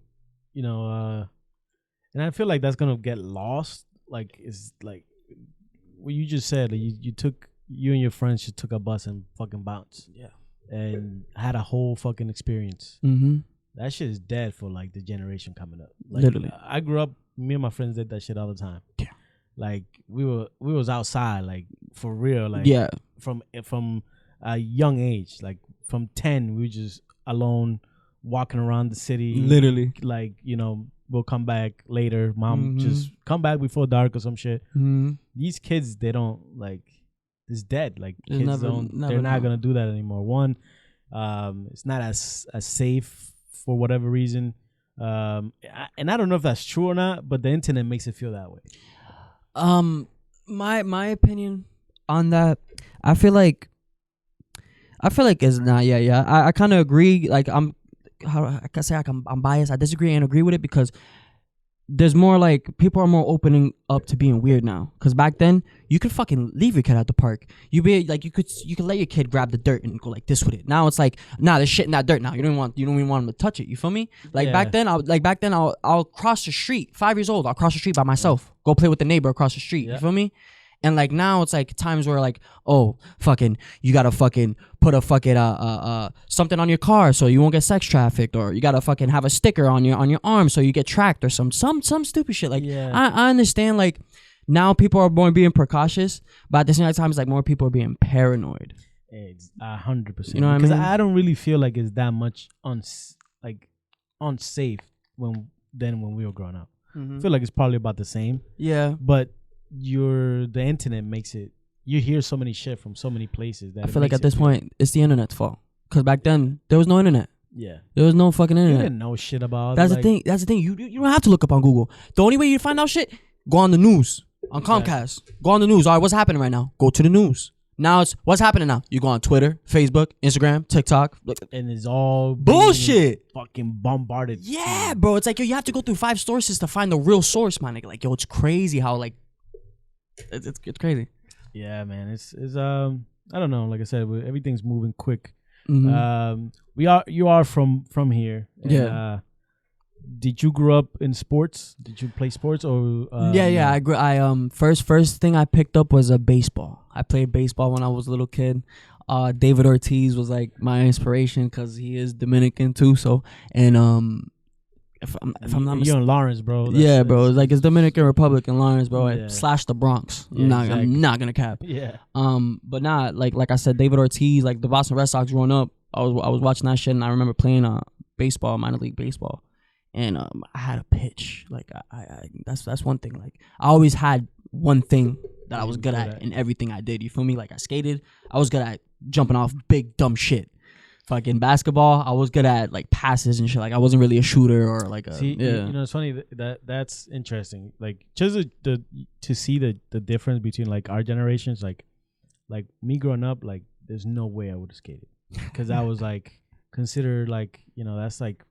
I feel like that's gonna get lost. Like it's like what you just said. Like you and your friends just took a bus and fucking bounced. Yeah. And had a whole fucking experience. Mm-hmm. That shit is dead for like the generation coming up. Like, literally, I grew up. Me and my friends did that shit all the time. Yeah, like we was outside, like for real. Like yeah, from a young age, like from 10, we were just alone walking around the city. Literally, like we'll come back later. Mom, just come back before dark or some shit. Mm-hmm. These kids, they don't like. It's dead. Like It's kids they're not gonna do that anymore. One, it's not as safe. For whatever reason, and I don't know if that's true or not, but the internet makes it feel that way. My opinion on that, I feel like it's not. Yeah. I kind of agree. Like I'm biased. I disagree and agree with it because there's more like people are more opening up to being weird now. Because back then you could fucking leave your kid at the park. You could let your kid grab the dirt and go like this with it. Now it's like, nah, there's shit in that dirt now. You don't even want him to touch it. You feel me? Like back then I'll cross the street. 5 years old, I'll cross the street by myself. Go play with the neighbor across the street. You feel me? And like now it's like times where like, oh fucking, you gotta fucking put a fucking something on your car so you won't get sex trafficked, or you gotta fucking have a sticker on your arm so you get tracked, or some stupid shit. Like I understand like now people are more being precautious, but at the same time it's like more people are being paranoid. It's 100%. You know what I mean? Because I don't really feel like it's that much unsafe when we were growing up. I feel like it's probably about the same. Yeah, but the internet makes it. You hear so many shit from so many places that I feel like at this point it's the internet's fault. Because back then there was no internet. Yeah, there was no fucking internet. You didn't know shit about. That's the thing. That's the thing. You don't have to look up on Google. The only way you find out shit, go on the news on Comcast. Go on the news. All right, what's happening right now? Go to the news. Now it's what's happening now. You go on Twitter, Facebook, Instagram, TikTok, and it's all bullshit. Fucking bombarded. Yeah, bro. It's like yo, you have to go through 5 sources to find the real source, man. Like yo, it's crazy how like it's crazy. Yeah, man. It's I don't know. Like I said, everything's moving quick. Mm-hmm. You are from here. And, yeah. Did you grow up in sports? Did you play sports or? Yeah. I first thing I picked up was a baseball. I played baseball when I was a little kid. David Ortiz was like my inspiration because he is Dominican too. So and if I'm not mistaken, you're in Lawrence, bro. Bro. It's like it's Dominican Republic in Lawrence, bro. Yeah. Slash the Bronx. Yeah, I'm not gonna cap. Yeah. But nah, like I said, David Ortiz, like the Boston Red Sox growing up, I was watching that shit, and I remember playing baseball, minor league baseball, and I had a pitch. Like I that's one thing. Like I always had one thing that I was good at in everything I did. You feel me? Like I skated, I was good at jumping off big dumb shit. Fucking basketball, I was good at like passes and shit. Like I wasn't really a shooter or like a. See, you know, it's funny that's interesting. Like just to see the difference between like our generations. Like like me growing up, like there's no way I would have skated because I was like considered like that's like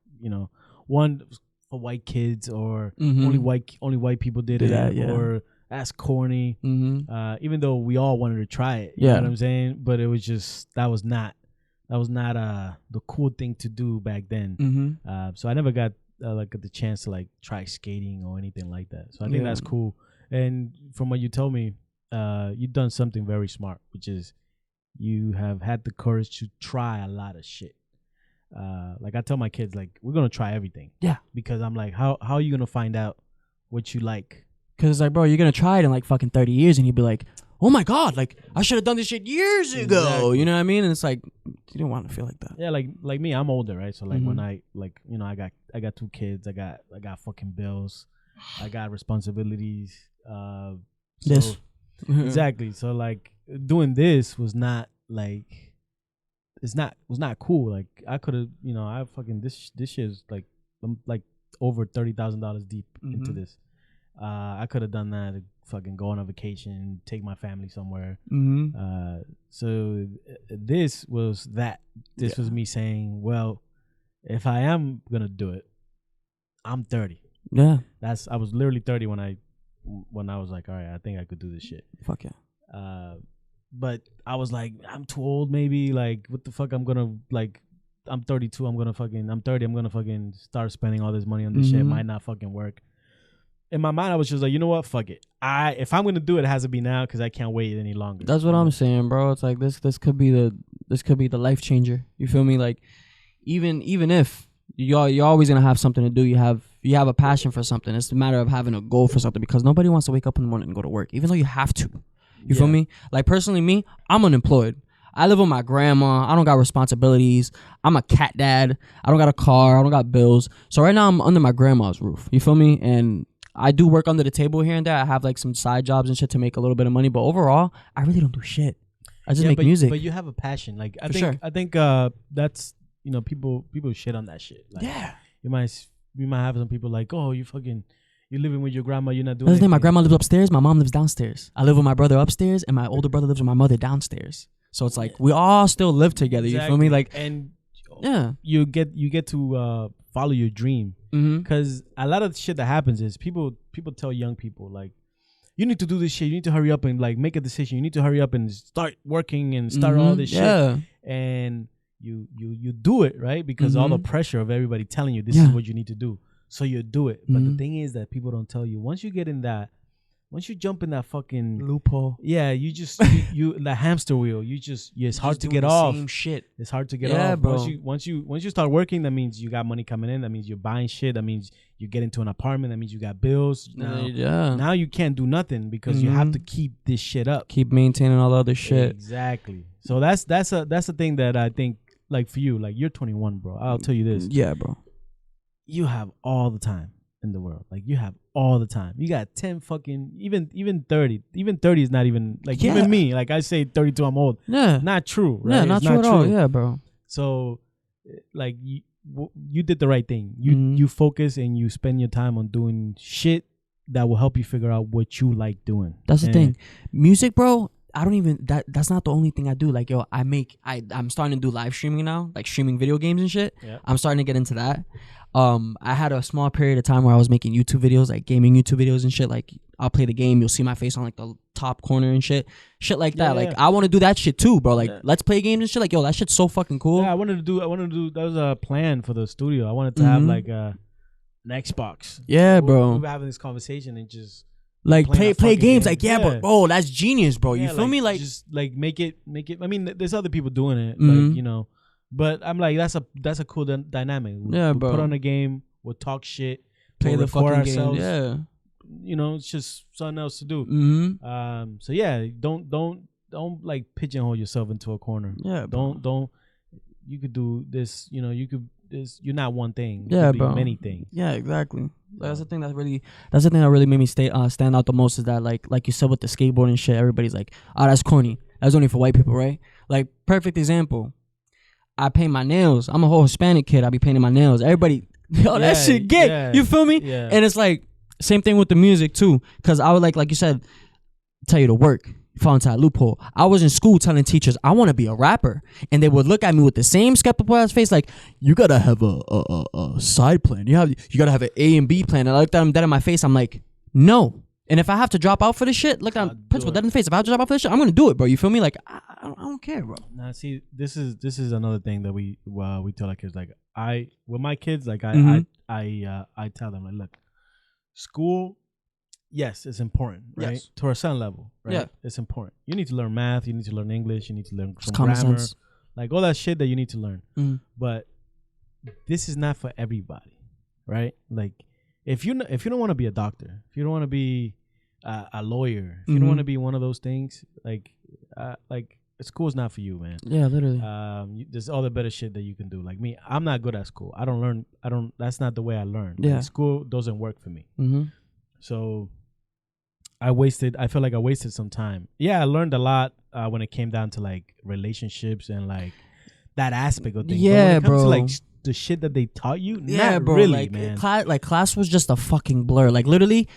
one for white kids or only white people did it or that's corny. Even though we all wanted to try it, you know what I'm saying? But it was just that was not the cool thing to do back then. So I never got like the chance to like try skating or anything like that. So I think that's cool. And from what you told me, you've done something very smart, which is you have had the courage to try a lot of shit. Like I tell my kids, like we're gonna try everything. Yeah. Because I'm like, how are you gonna find out what you like? Because it's like, bro, you're gonna try it in like fucking 30 years, and you'd be like, oh my god, like I should have done this shit years ago. Exactly. You know what I mean? And it's like you don't want to feel like that. Yeah, like me, I'm older, right? So like when I like I got 2 kids, I got fucking bills, I got responsibilities. This exactly. So like doing this was not like was not cool. Like I could have, I fucking this shit is like I'm like over $30,000 deep into this. I could have done that to fucking go on a vacation, take my family somewhere. So this was that. This was me saying, well, if I am gonna do it, I'm 30. Yeah, I was literally 30 when I was like, all right, I think I could do this shit. Fuck yeah. But I was like, I'm too old. Maybe like, what the fuck? I'm gonna like, I'm 32. I'm 30. I'm gonna fucking start spending all this money on this shit. It might not fucking work. In my mind, I was just like, you know what? Fuck it. If I'm gonna do it, it has to be now because I can't wait any longer. That's what I'm saying, bro. It's like this could be the life changer. You feel me? Like even if you're always gonna have something to do. You have a passion for something. It's a matter of having a goal for something because nobody wants to wake up in the morning and go to work, even though you have to. You feel me? Like personally, me, I'm unemployed. I live with my grandma. I don't got responsibilities. I'm a cat dad. I don't got a car. I don't got bills. So right now I'm under my grandma's roof. You feel me? And I do work under the table here and there. I have like some side jobs and shit to make a little bit of money. But overall, I really don't do shit. I just make music. But you have a passion. Like I think that's people shit on that shit. Like, you might have some people like, oh, you're living with your grandma. You're not doing anything. My grandma lives upstairs. My mom lives downstairs. I live with my brother upstairs, and my older brother lives with my mother downstairs. So it's like we all still live together. Exactly. You feel me? Like, and you get to follow your dream. Because a lot of the shit that happens is people tell young people like, you need to do this shit. You need to hurry up and like make a decision. You need to hurry up and start working and start all this shit. And you do it, right? Because all the pressure of everybody telling you this is what you need to do. So you do it. But the thing is that people don't tell you, once you jump in that fucking loophole, you just you the hamster wheel. It's hard to get off. Same shit. It's hard to get off, bro. Once you start working, that means you got money coming in. That means you're buying shit. That means you get into an apartment. That means you got bills. Now you can't do nothing because you have to keep this shit up. Keep maintaining all the other shit. Exactly. So that's a thing that I think, like for you, like you're 21, bro. I'll tell you this. Yeah, bro. You have all the time in the world. Like you have all the time. You got 10 fucking even 30. Even 30 is not even like even me. Like I say 32, I'm old. Yeah. Not true, right? Yeah, not true at all. Yeah, bro. So like you did the right thing. You focus and you spend your time on doing shit that will help you figure out what you like doing. That's the thing. Music, bro, I don't even that's not the only thing I do. Like, yo, I'm starting to do live streaming now, like streaming video games and shit. Yeah. I'm starting to get into that. I had a small period of time where I was making YouTube videos, like gaming YouTube videos and shit. Like I'll play the game, you'll see my face on like the top corner and shit like that. Like I want to do that shit too, bro. Like let's play games and shit. Like, yo, that shit's so fucking cool. Yeah, I wanted to do that was a plan for the studio. I wanted to have like an Xbox. Yeah, bro. We were having this conversation and just like play games. Like bro, that's genius, bro. You feel me? Like just like make it. I mean, there's other people doing it, like but I'm like that's a cool dynamic. We'll bro. Put on a game. We'll talk shit. Play the fucking ourselves. Game. Yeah. It's just something else to do. So don't like pigeonhole yourself into a corner. Yeah. Don't. You could do this. You could. You're not one thing. Yeah, you could bro. be many things. Yeah, exactly. That's the thing that really made me stand out the most is that like you said with the skateboard and shit. Everybody's like, oh, that's corny. That's only for white people, right? Like perfect example. I paint my nails. I'm a whole Hispanic kid. I be painting my nails. Everybody, that shit gay. Yeah, you feel me? Yeah. And it's like same thing with the music too. Cause I would like you said, tell you to work. fall into that loophole. I was in school telling teachers I want to be a rapper, and they would look at me with the same skeptical ass face, like, you gotta have a side plan. You gotta have an A and B plan. And I looked at them dead in my face. I'm like, no. And if I have to drop out for this shit, look at principal dead in the face. If I have to drop out for this shit, I'm gonna do it, bro. You feel me? Like, I don't care, bro. Now, see, this is another thing that we tell our kids. Like, with my kids, like I tell them, like, look, school, yes, it's important, right? Yes. To a certain level, right? Yeah. It's important. You need to learn math. You need to learn English. You need to learn some grammar, sense. Like all that shit that you need to learn. Mm-hmm. But this is not for everybody, right? Like, if you don't want to be a doctor, if you don't want to be a lawyer, if you don't want to be one of those things, like school's not for you, man. Yeah, literally. There's all the better shit that you can do. Like me, I'm not good at school. I don't. That's not the way I learn. Yeah. Like, school doesn't work for me. Mm-hmm. So I feel like I wasted some time. Yeah, I learned a lot when it came down to like relationships and like that aspect of things. Yeah, but when it comes bro. to like the shit that they taught you, yeah, not bro. really, like, man. Class was just a fucking blur. Like literally,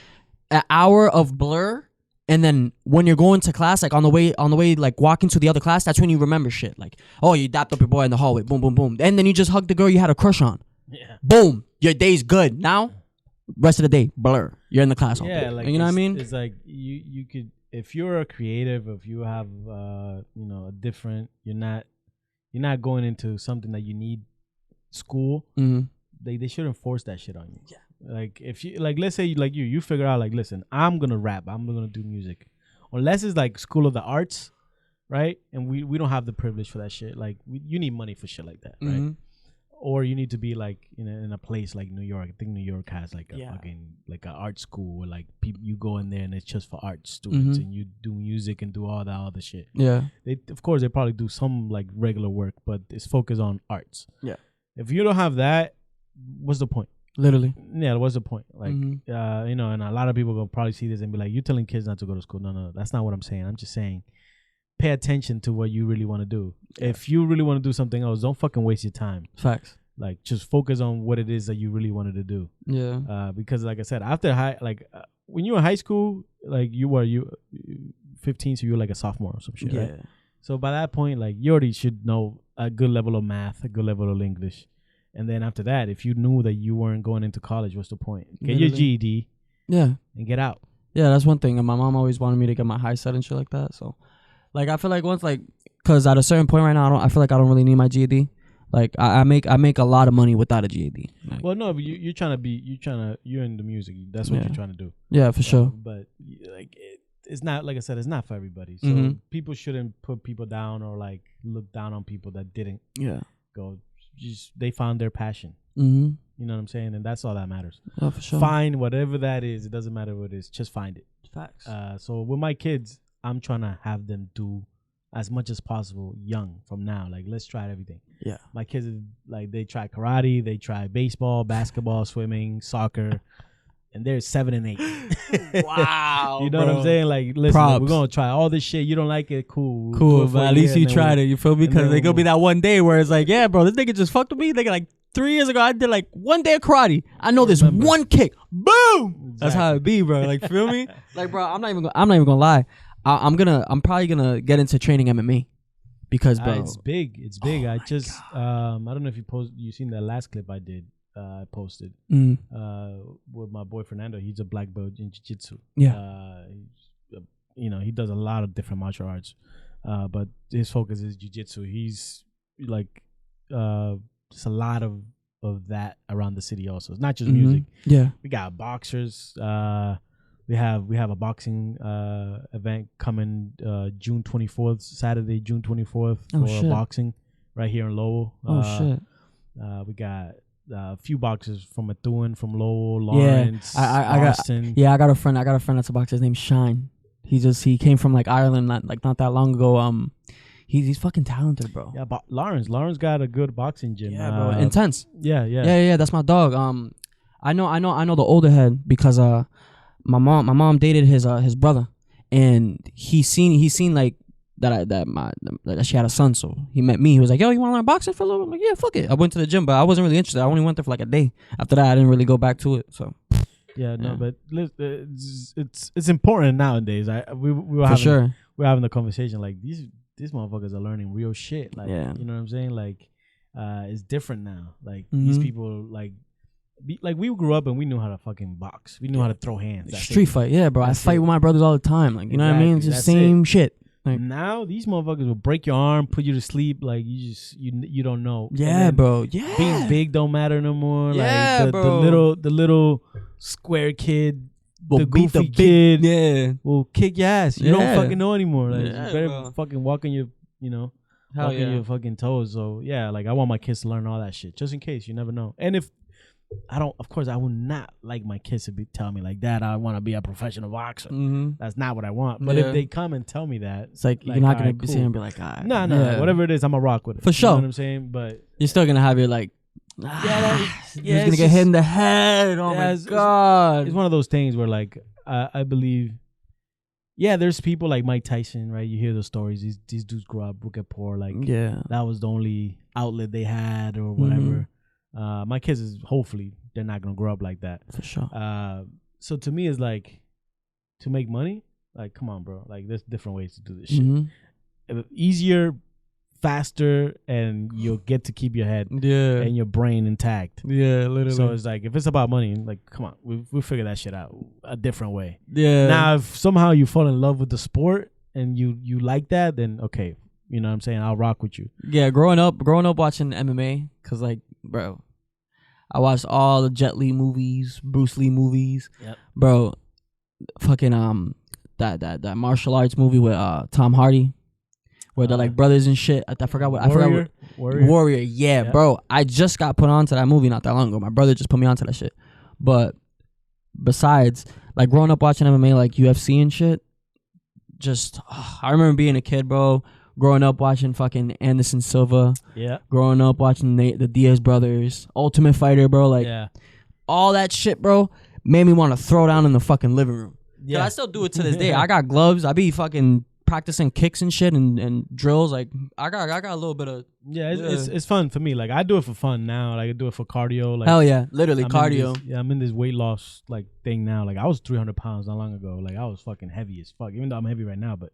an hour of blur, and then when you're going to class, like on the way, like walking to the other class, that's when you remember shit. Like, oh, you dapped up your boy in the hallway, boom, boom, boom, and then you just hugged the girl you had a crush on. Yeah. Boom, your day's good. Now, rest of the day, blur. You're in the class all day. Like, you know what I mean? It's like you could, if you're a creative, if you have a different, you're not going into something that you need school. Mm-hmm. They shouldn't force that shit on you. Yeah. Like if you like, let's say like you figure out like, listen, I'm gonna rap, I'm gonna do music, unless it's like School of the Arts, right? And we don't have the privilege for that shit. Like you need money for shit like that, right? Mm-hmm. Or you need to be like in a place like New York. I think New York has like a fucking like an art school where like people, you go in there and it's just for art students, and you do music and do all that other shit. Yeah. They probably do some like regular work, but it's focused on arts. Yeah. If you don't have that, what's the point? Literally. Yeah, what's the point? Like, and a lot of people will probably see this and be like, you're telling kids not to go to school. No, that's not what I'm saying. I'm just saying, pay attention to what you really want to do. Yeah. If you really want to do something else, don't fucking waste your time. Facts. Like, just focus on what it is that you really wanted to do. Yeah. Because like I said, after when you were in high school, like you 15, so you were like a sophomore or some shit, right? So by that point, like you already should know a good level of math, a good level of English. And then after that, if you knew that you weren't going into college, what's the point? Get your GED. Yeah. And get out. Yeah, that's one thing. And my mom always wanted me to get my high set and shit like that. So, like, I feel like once, like, because at a certain point right now, I feel like I don't really need my GED. Like, I make a lot of money without a GED. Like, well, no, but you're in the music. That's what you're trying to do. Yeah, for sure. But like, it's not, like I said, it's not for everybody. So people shouldn't put people down or like look down on people that didn't go. Just they found their passion. You know what I'm saying? And that's all that matters. Oh, for sure. Find whatever that is. It doesn't matter what it is. Just find it. Facts. So with my kids, I'm trying to have them do as much as possible young from now. Like, let's try everything. Yeah. My kids, like, they try karate, they try baseball, basketball, swimming, soccer, and they're 7 and 8. Wow. You know what I'm saying? Like, listen, we're going to try all this shit. You don't like it? Cool. Cool, but at least you tried it. You feel me? Because they going to be that one day where it's like, yeah, bro, this nigga just fucked with me. Nigga, like 3 years ago, I did like one day of karate. I know this one kick. Boom. Exactly. That's how it be, bro. Like, feel me? Like, bro, I'm not even gonna lie. I'm probably gonna get into training MMA because, bro, it's big. It's big. I just I don't know if you seen that last clip I did. I posted with my boy Fernando. He's a black belt in jiu-jitsu. Yeah. He does a lot of different martial arts, but his focus is jiu-jitsu. He's like just a lot of that around the city. Also, it's not just music. Yeah, we got boxers. We have a boxing event coming June 24th, Saturday, June 24th for boxing right here in Lowell. Shit. We got a few boxers from Methuen, from Lowell, Lawrence, Austin. I got a friend that's a boxer. His name's Shine. He came from like Ireland not that long ago. He's fucking talented, bro. Yeah, but Lawrence got a good boxing gym. Yeah, bro, intense. Yeah. That's my dog. I know the older head because my mom dated his brother, and he seen like that she had a son, so he met me. He was like, yo, you want to learn boxing for a little bit? I'm like, yeah, fuck it. I went to the gym, but I wasn't really interested. I only went there for like a day. After that, I didn't really go back to it. So but it's important nowadays. We were we're having the conversation like these motherfuckers are learning real shit. Like, Yeah. you know what I'm saying? Like, it's different now. Like these people, like we grew up and we knew how to fucking box. We knew how to throw hands. That's Street it. fight, yeah, bro. That's I fight it. with my brothers all the time. Like, you know what I mean? It's just same shit. Like, Now these motherfuckers will break your arm, put you to sleep. Like you don't know. yeah, bro. Yeah. Being big don't matter no more. Yeah, like bro. the little square kid, Will the beat goofy the kid, yeah. will kick your ass. You don't Yeah. fucking know anymore. Like Yeah, you better bro. fucking walk on your Hell walking yeah. your fucking toes. So yeah, like I want my kids to learn all that shit, just in case. You never know. And if I don't, of course, I would not like my kids to be telling me like that. I want to be a professional boxer. That's not what I want. But Yeah. if they come and tell me that, It's like you're not gonna alright, be sitting and be like, ah, nah, yeah. whatever it is, I'm a rock with it. For You sure. know what I'm saying? But You're still gonna have your like, yeah, who's yeah, gonna it's get hit just- in the head? Oh yeah, my it's- god. it's one of those things where like I believe. Yeah, there's people like Mike Tyson, right? You hear those stories. These dudes grow up, get poor. Like Yeah. that was the only outlet they had, or whatever. My kids is hopefully they're not gonna grow up like that. For sure. So to me, it's like to make money. Like, come on, bro. Like, there's different ways to do this shit. Easier, faster, and you'll get to keep your head Yeah. and your brain intact. Yeah, literally. So it's like if it's about money, like, come on, we'll figure that shit out a different way. yeah. Now, if somehow you fall in love with the sport and you like that, then okay, you know what I'm saying? I'll rock with you. Yeah, growing up watching MMA, cause like, bro, I watched all the Jet Li movies, Bruce Lee movies. Yep. Bro, fucking that martial arts movie with Tom Hardy, where they're like brothers and shit. I forgot what. Warrior. Yeah, Yep. bro. I just got put onto that movie not that long ago. My brother just put me onto that shit. But besides, like growing up watching MMA, like UFC and shit, just I remember being a kid, bro. Growing up watching fucking Anderson Silva. Yeah. Growing up watching the Diaz brothers, Ultimate Fighter, bro. Like all that shit, bro, made me want to throw down in the fucking living room. Yeah, I still do it to this day. I got gloves. I be fucking practicing kicks and shit and drills. Like I got a little bit of it's fun for me. Like I do it for fun now. Like I do it for cardio. Like hell yeah, literally I'm cardio. I'm in this weight loss like thing now. Like I was 300 pounds not long ago. Like I was fucking heavy as fuck. Even though I'm heavy right now, but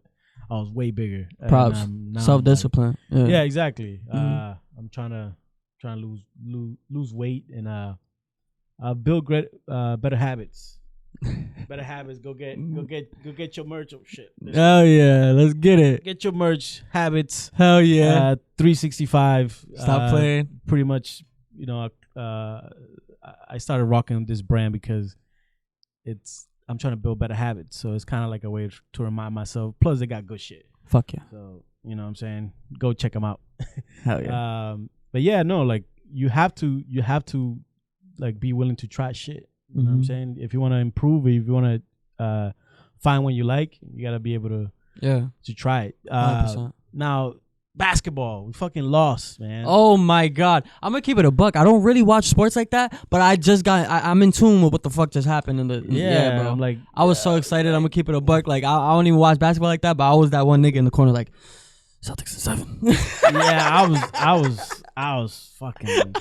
I was way bigger. Props, self-discipline. Like, yeah, exactly. I'm trying to lose weight and build great better habits. Better habits. Go get your merch. Oh shit. Hell yeah, let's get it. Get your merch. Habits. Hell yeah. 365. Stop playing. Pretty much, you know, I started rocking this brand because I'm trying to build better habits. So it's kind of like a way to remind myself. Plus, they got good shit. Fuck yeah. So, you know what I'm saying? Go check them out. Hell yeah. But yeah, no, like you have to like be willing to try shit. You know what I'm saying? If you want to improve, if you want to find what you like, you got to be able to try it. 100%. Now, basketball, we fucking lost, man. Oh my god, I'm gonna keep it a buck. I don't really watch sports like that, but I'm in tune with what the fuck just happened in the yeah, bro. I'm like, I was so excited. I'm gonna keep it a buck. Like I don't even watch basketball like that, but I was that one nigga in the corner like Celtics in 7. yeah, I was fucking.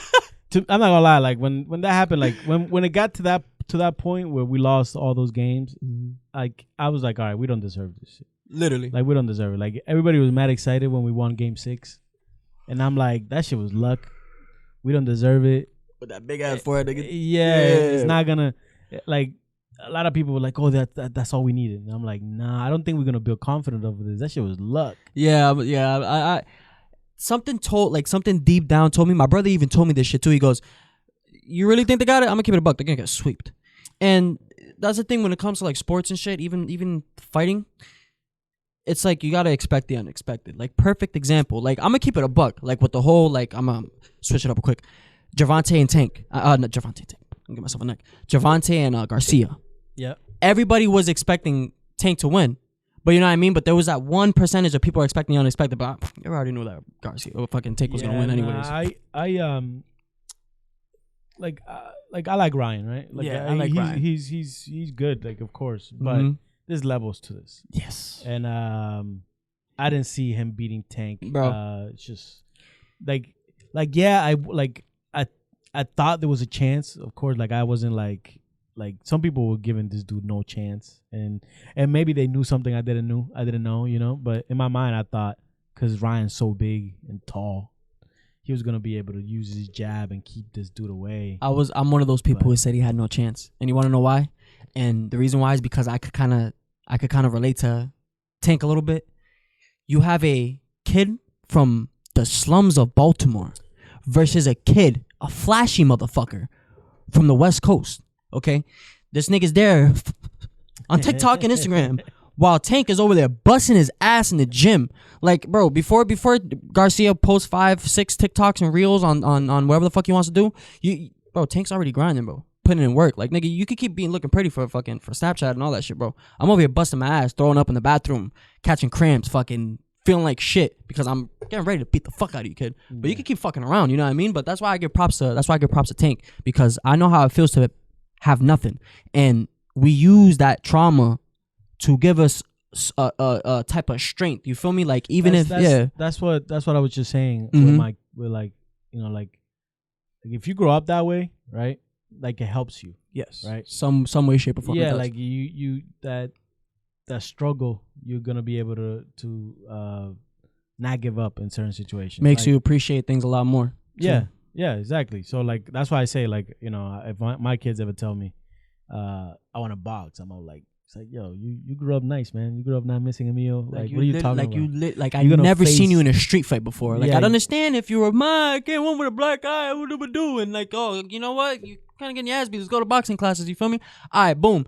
I'm not gonna lie. Like when that happened, like when it got to that point where we lost all those games, like I was like, all right, we don't deserve this shit. Literally, like we don't deserve it. Like everybody was mad excited when we won Game 6, and I'm like, that shit was luck. We don't deserve it. With that big ass forehead, nigga. Yeah, it's not gonna. Like a lot of people were like, oh, that's all we needed. And I'm like, nah, I don't think we're gonna build confidence over this. That shit was luck. Yeah, but yeah, I something deep down told me. My brother even told me this shit too. He goes, "You really think they got it? I'm gonna keep it a buck. They're gonna get swept." And that's the thing when it comes to like sports and shit, even fighting. It's like you gotta expect the unexpected. Like perfect example. Like I'm gonna keep it a buck. Like with the whole like I'm gonna switch it up real quick. Javante and Tank. Not Javante and Tank. I'm gonna give myself a neck. Javante and Garcia. Yeah. Everybody was expecting Tank to win. But you know what I mean? But there was that 1% of people were expecting the unexpected. But you already knew that Garcia or fucking Tank was gonna win anyways. I like Ryan, right? Like, yeah, I like Ryan. He's good, like of course, but there's levels to this. Yes. And I didn't see him beating Tank, bro. It's just like yeah, I thought there was a chance, of course. Like I wasn't like like some people were giving this dude no chance, and maybe they knew something I didn't know, you know. But in my mind, I thought because Ryan's so big and tall, he was gonna be able to use his jab and keep this dude away. I'm one of those people who said he had no chance, and you want to know why? And the reason why is because I could kind of relate to Tank a little bit. You have a kid from the slums of Baltimore versus a flashy motherfucker from the West Coast. Okay, this nigga's there on TikTok and Instagram, while Tank is over there busting his ass in the gym. Like, bro, before Garcia posts 5-6 TikToks and reels on whatever the fuck he wants to do, bro, Tank's already grinding, bro, putting in work. Like, nigga, you could keep being looking pretty for Snapchat and all that shit, bro. I'm over here busting my ass, throwing up in the bathroom, catching cramps, fucking feeling like shit because I'm getting ready to beat the fuck out of you, kid. But you can keep fucking around, you know what I mean? But that's why I give props to Tank, because I know how it feels to have nothing, and we use that trauma to give us a type of strength. You feel me? Like, even that's what I was just saying. With like, you know, like if you grow up that way, right? Like, it helps you. Yes. Right. Some way, shape, or form. Yeah. Like you that struggle, you're gonna be able to not give up in certain situations. Makes you appreciate things a lot more. Yeah. Yeah, exactly. So, like, that's why I say, like, you know, if my kids ever tell me I want to box, I'm all like, it's like, yo, you grew up nice, man. You grew up not missing a meal. Like what are you talking about? I've never seen you in a street fight before. Like, I'd understand if you were I can't one with a black eye, what do we do? And like, oh, you know what? You kind of getting your ass beat. Let's go to boxing classes. You feel me? All right, boom.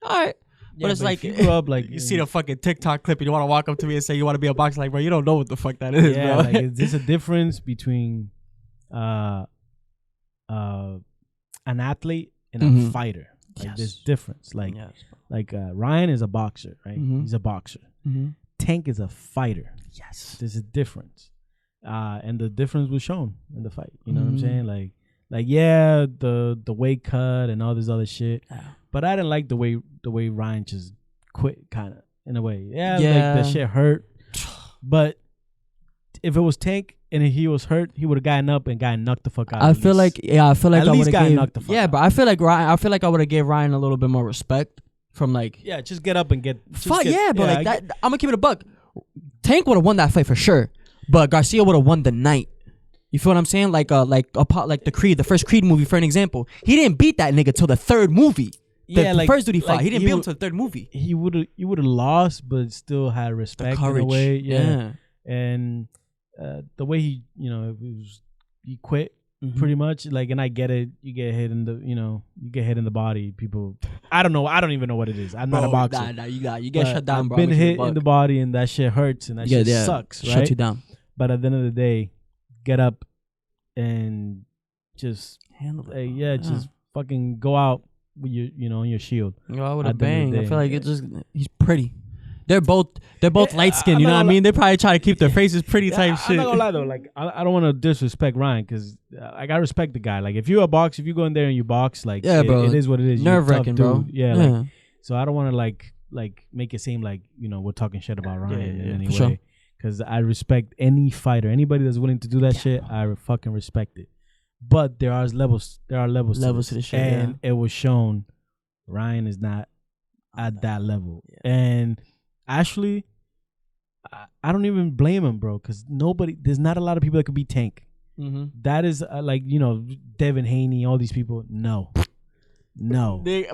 All right. Yeah, but it's like, you grew up like you see the fucking TikTok clip and you want to walk up to me and say you want to be a boxer. Like, bro, you don't know what the fuck that is, bro. Like, is this a difference between an athlete and a fighter? Like, there's difference. Like, Ryan is a boxer, right? He's a boxer. Tank is a fighter. Yes, there's a difference, and the difference was shown in the fight. You know what I'm saying? Like yeah, the weight cut and all this other shit. But I didn't like the way Ryan just quit, kind of, in a way. Yeah, like, that shit hurt. But if it was Tank and he was hurt, he would have gotten up and gotten knocked the fuck out. I feel like I would have knocked the fuck out. Yeah, but I feel like I would have gave Ryan a little bit more respect from, like, yeah, just get up and get fuck yeah, but like that, I'm gonna keep it a buck. Tank would have won that fight for sure, but Garcia would have won the night. You feel what I'm saying? Like the first Creed movie, for an example. He didn't beat that nigga till the third movie. The first dude he fought, he didn't beat him till the third movie. You would have lost, but still had respect in a way. Yeah. And the way he quit pretty much. Like, and I get it. You get hit in the body. People, I don't know. I don't even know what it is. I'm not a boxer. Nah, you get shut down, bro. I've been hit in the body, and that shit hurts, and that shit sucks. Right? Shut you down. But at the end of the day, get up and just handle it. Just fucking go out with your shield. I would have banged. I feel like he's pretty. They're both light skinned, you know what I mean? They probably try to keep their faces pretty type shit. I'm not gonna lie though, like I don't want to disrespect Ryan, because like, I respect the guy. Like, if you're a boxer, if you go in there and you box, like, bro, it is what it is. Nerve wracking, bro. Yeah. Like, so I don't want to like make it seem like we're talking shit about Ryan in any way, because I respect any fighter, anybody that's willing to do that shit. I fucking respect it. But there are levels. There are levels to the shit, and it was shown Ryan is not at that level, and actually, I don't even blame him, bro, because there's not a lot of people that could beat Tank. That is like, Devin Haney, all these people. No,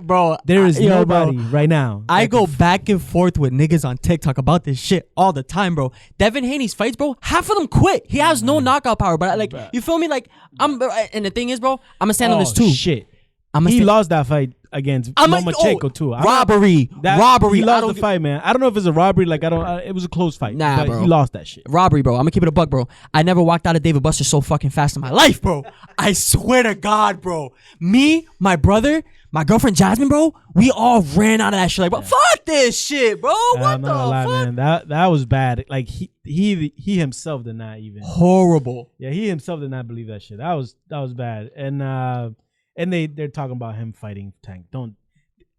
bro, there is nobody right now. I go back and forth with niggas on TikTok about this shit all the time, bro. Devin Haney's fights, bro, half of them quit. He has no knockout power, but like, you feel me? Like, and the thing is, bro, I'm gonna stand on this too. Shit, he lost that fight against Lomachenko too. Robbery. He lost the fight, man. I don't know if it's a robbery. Like, it was a close fight. Nah, but bro. He lost that shit. Robbery, bro. I'm gonna keep it a buck, bro. I never walked out of David Buster so fucking fast in my life, bro. I swear to God, bro. Me, my brother, my girlfriend Jasmine, bro. We all ran out of that shit. Like, bro, fuck this shit, bro. What the fuck? Man. That was bad. Like, he himself did not even. Horrible. Yeah, he himself did not believe that shit. That was bad. And they're talking about him fighting Tank.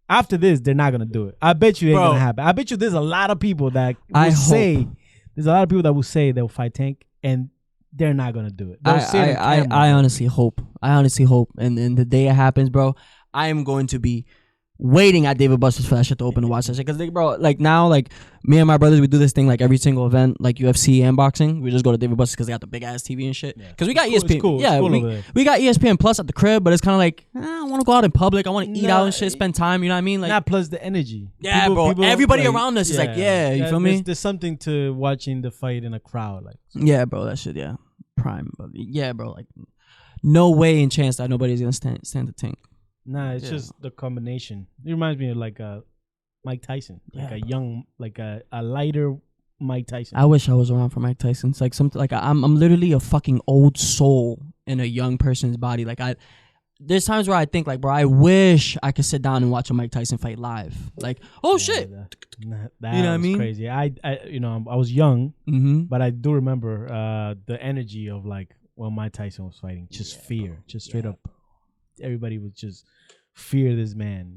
After this, they're not gonna do it. I bet you it ain't gonna happen. I bet you there's a lot of people that will say they'll fight Tank, and they're not gonna do it. I honestly hope. And the day it happens, bro, I am going to be waiting at David Buster's for that shit to open to watch that shit. Because, like, bro, like now, like me and my brothers, we do this thing like every single event, like UFC and boxing. We just go to David Buster's because they got the big ass TV and shit. Because we got ESPN. It's cool. Yeah, it's cool we got ESPN Plus at the crib, but it's kind of like I want to go out in public. I want to eat out and shit, spend time. You know what I mean? Like, not plus the energy. Yeah, bro. Everybody like, around us is like, you feel me? There's something to watching the fight in a crowd, like. Yeah, bro. That shit, prime. But yeah, bro. Like, no way in chance that nobody's gonna stand the tank. Nah, it's just the combination. It reminds me of like Mike Tyson, like a young, like a lighter Mike Tyson. I wish I was around for Mike Tyson. It's like something like I'm literally a fucking old soul in a young person's body. Like there's times where I think like, bro, I wish I could sit down and watch a Mike Tyson fight live. Like, shit, that you know what I mean? Crazy. I I was young, mm-hmm. but I do remember the energy of like when Mike Tyson was fighting, just fear, just straight up. Everybody would just fear this man,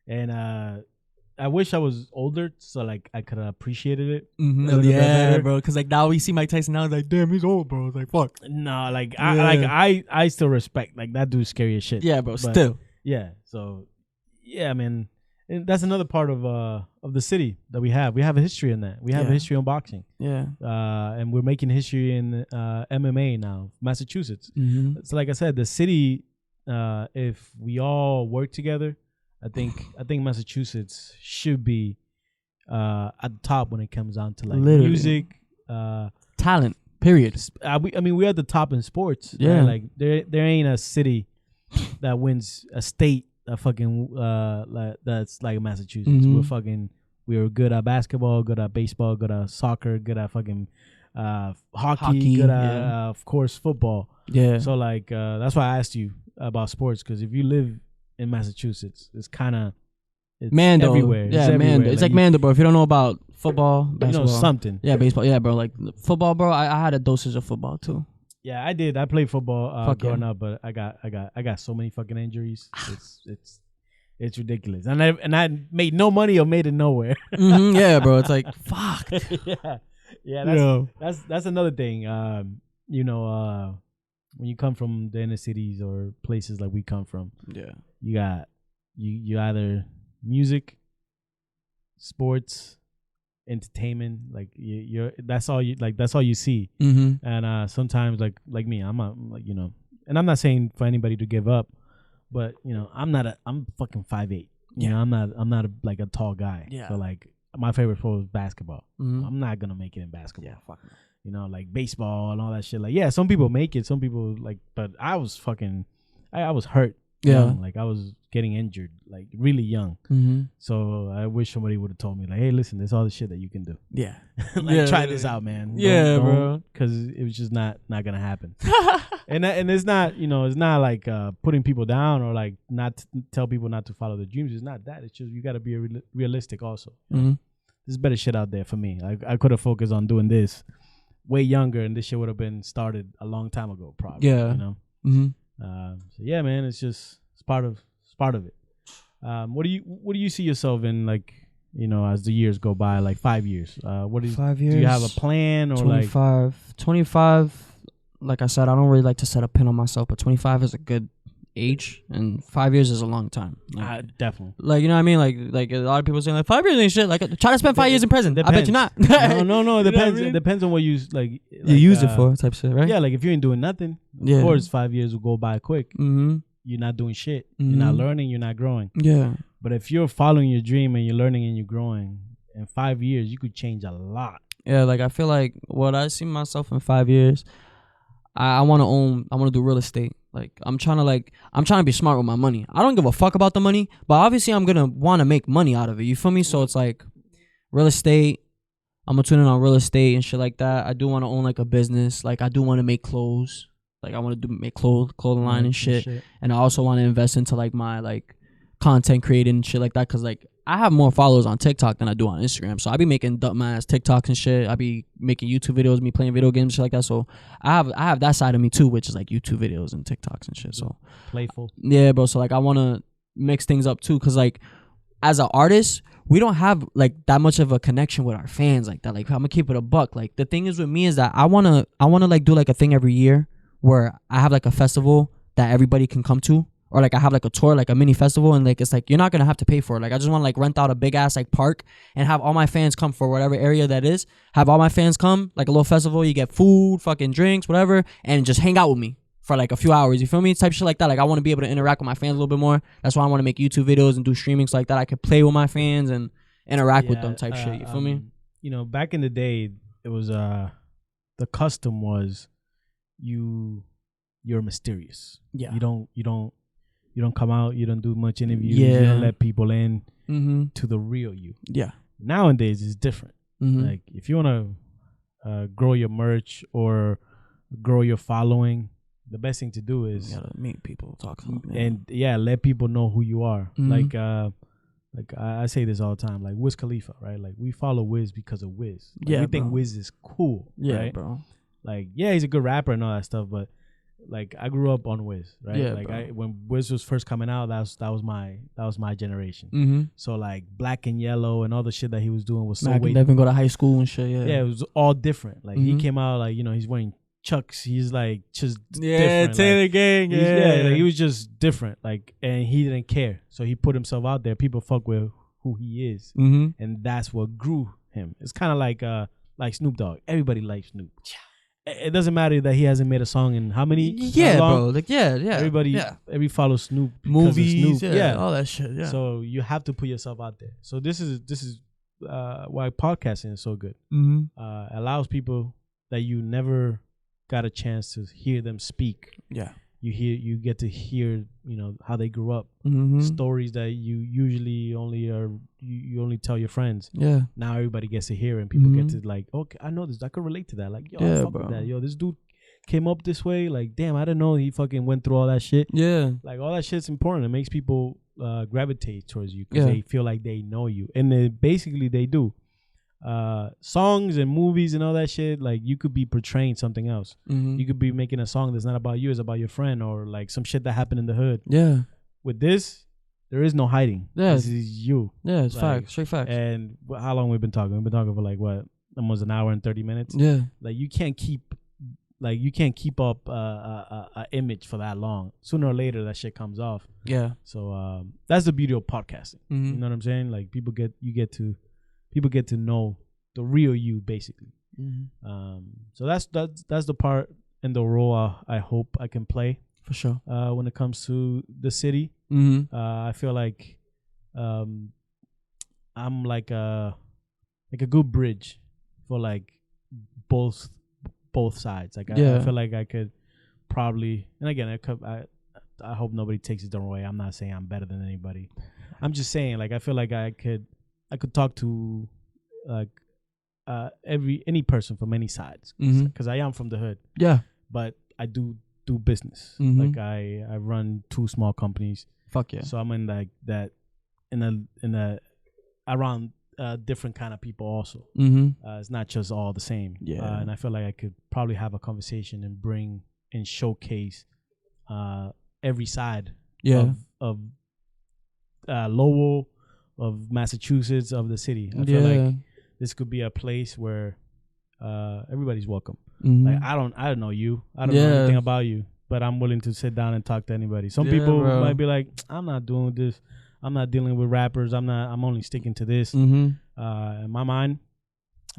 and I wish I was older so like I could have appreciated it. Mm-hmm. Yeah, bro. Because like now we see Mike Tyson now, it's like, damn, he's old, bro. It's like, fuck. No, like I still respect like that dude's scary as shit. Yeah, bro. Still. Yeah. So yeah, man. And that's another part of the city that we have. We have a history in that. We have a history in boxing. Yeah. And we're making history in MMA now, Massachusetts. Mm-hmm. So like I said, the city, if we all work together, I think Massachusetts should be at the top when it comes down to like literally. Music, talent. Period. I mean, we're at the top in sports. Yeah. Right? Like there ain't a city that wins a state that fucking that's like Massachusetts. Mm-hmm. We're good at basketball, good at baseball, good at soccer, good at fucking hockey, good at of course football. Yeah. So like that's why I asked you about sports, because if you live in Massachusetts, it's kind of Mando. Everywhere. Yeah, it's Mando. It's like Mando, bro. If you don't know about football, basketball, something. Yeah, baseball. Yeah, bro. Like football, bro. I had a dosage of football too. Yeah, I did. I played football growing up, but I got so many fucking injuries. It's ridiculous. And I made no money or made it nowhere. Mm-hmm, yeah, bro. It's like fuck. Yeah. That's another thing. When you come from the inner cities or places like we come from, you got you either music, sports, entertainment, like that's all you see. Mm-hmm. And sometimes like me, I'm and I'm not saying for anybody to give up, but I'm fucking 5'8". I'm not a tall guy. Yeah. So like my favorite sport was basketball. Mm-hmm. I'm not gonna make it in basketball. Yeah, fuck. Like baseball and all that shit. Like some people make it, some people like, but I was fucking, I was hurt. Yeah. Like I was getting injured, like really young. Mm-hmm. So I wish somebody would have told me like, hey, listen, there's all the shit that you can do. Yeah. Try this out, man. Bro. Because it was just not gonna happen. and it's not, it's not like putting people down or like not tell people not to follow their dreams. It's not that. It's just you got to be realistic also. Mm-hmm. There's better shit out there for me. I could have focused on doing this way younger, and this shit would have been started a long time ago, probably. Yeah. Mm-hmm. So yeah, man, it's part of it. What do you see yourself in, like, as the years go by, like 5 years? 5 years? Do you have a plan or 25? Like I said, I don't really like to set a pin on myself, but 25 is a good age, and 5 years is a long time. Like, definitely. Like, you know what I mean? Like a lot of people saying like 5 years ain't shit. Like, try to spend 5 years in prison. Depends. I bet you not. No. It depends. I mean? It depends on what you like you use it for, type shit, right? Yeah, like if you ain't doing nothing, of course 5 years will go by quick. Mm-hmm. You're not doing shit. Mm-hmm. You're not learning. You're not growing. Yeah. But if you're following your dream and you're learning and you're growing, in 5 years you could change a lot. Yeah, like I feel like what I see myself in 5 years, I want to do real estate. Like I'm trying to be smart with my money. I don't give a fuck about the money, but obviously I'm gonna want to make money out of it. You feel me? So it's like real estate. I'm gonna tune in on real estate and shit like that. I do want to own like a business. Like I do want to make clothes. Like I want to make clothing line and shit. And I also want to invest into like my like content creating and shit like that. Cause like I have more followers on TikTok than I do on Instagram. So I be making dumbass TikToks and shit. I be making YouTube videos, me playing video games and shit like that. So I have that side of me too, which is like YouTube videos and TikToks and shit. So playful. Yeah, bro. So like I want to mix things up too. Cause like as an artist, we don't have like that much of a connection with our fans like that. Like I'm gonna keep it a buck. Like the thing is with me is that I wanna like do like a thing every year where I have like a festival that everybody can come to or like I have like a tour, like a mini festival, and like it's like you're not gonna have to pay for it. Like I just want to like rent out a big ass like park and have all my fans come for whatever area that is. Have all my fans come, like a little festival. You get food, fucking drinks, whatever, and just hang out with me for like a few hours. You feel me? Type shit like that. Like I want to be able to interact with my fans a little bit more. That's why I want to make YouTube videos and do streaming so like that I could play with my fans and interact with them type shit. You feel me? You know, back in the day, it was the custom was you're mysterious. Yeah. You don't come out. You don't do much interviews. Yeah. You don't let people in Mm-hmm. to the real you. Yeah. Nowadays, it's different. Mm-hmm. Like if you want to grow your merch or grow your following, the best thing to do is you gotta meet people, talk to them, and let people know who you are. Mhm. Like I say this all the time. Like Wiz Khalifa, right? Like we follow Wiz because of Wiz. Like, Yeah, we think bro. Wiz is cool. Yeah, right? bro. Like he's a good rapper and all that stuff, but like I grew up on Wiz, right? Yeah, like bro. when Wiz was first coming out, that was my generation. Mm-hmm. So like Black and Yellow and all the shit that he was doing was so Mac way and Devin go to high school and shit. Yeah. yeah, it was all different. Like he Mhm. came out like he's wearing Chucks. He's like just Yeah, different. Taylor like, Gang. like, he was just different. Like and he didn't care, so he put himself out there. People fuck with who he is, Mm-hmm. and that's what grew him. It's kind of like Snoop Dogg. Everybody likes Snoop. It doesn't matter that he hasn't made a song in how many Yeah, how long? bro. Like yeah. Everybody follows Snoop because of Movies, Snoop. yeah, all that shit. Yeah. So you have to put yourself out there. So this is why podcasting is so good. Mm-hmm. Allows people that you never got a chance to hear them speak. Yeah. You get to hear how they grew up, Mm-hmm. stories that you usually you only tell your friends. Yeah. Now everybody gets to hear, and people get Mhm. to like, okay, I know this. I could relate to that. Like, yo, Yeah, I fuck bro. with that. Yo, this dude came up this way. Like, damn, I didn't know he fucking went through all that shit. Yeah. Like, all that shit's important. It makes people gravitate towards you because Yeah. they feel like they know you, and basically they do. Songs and movies and all that shit, like you could be portraying something else. Mm-hmm. You could be making a song that's not about you, it's about your friend or like some shit that happened in the hood. Yeah. With this, there is no hiding. Yeah. This is you. Yeah. It's Like, facts. Straight facts. And how long we've been talking? We've been talking for like what, almost an hour and 30 minutes. Yeah. Like you can't keep up a image for that long. Sooner or later, that shit comes off. Yeah. So that's the beauty of podcasting. Mm-hmm. You know what I'm saying? Like people get to know the real you, basically. Mm-hmm. So that's the part and the role I hope I can play For sure. when it comes to the city. Mm-hmm. I feel like I'm like a good bridge for like both sides. Like I feel like I could probably, and again, I hope nobody takes it the wrong way. I'm not saying I'm better than anybody. I'm just saying like I feel like I could talk to like any person from any sides because I am from the hood. Yeah. But I do business. Mhm. Like I run 2 small companies. Fuck yeah. So I'm in like that in a around different kind of people also. Mm-hmm. It's not just all the same. Yeah. And I feel like I could probably have a conversation and bring and showcase every side Yeah. of Lowell, of Massachusetts, of the city. I feel like this could be a place where everybody's welcome. Mm-hmm. Like I don't know you. I don't know anything about you, but I'm willing to sit down and talk to anybody. Some people might be like, I'm not doing this. I'm not dealing with rappers. I'm only sticking to this. Mm-hmm. In my mind,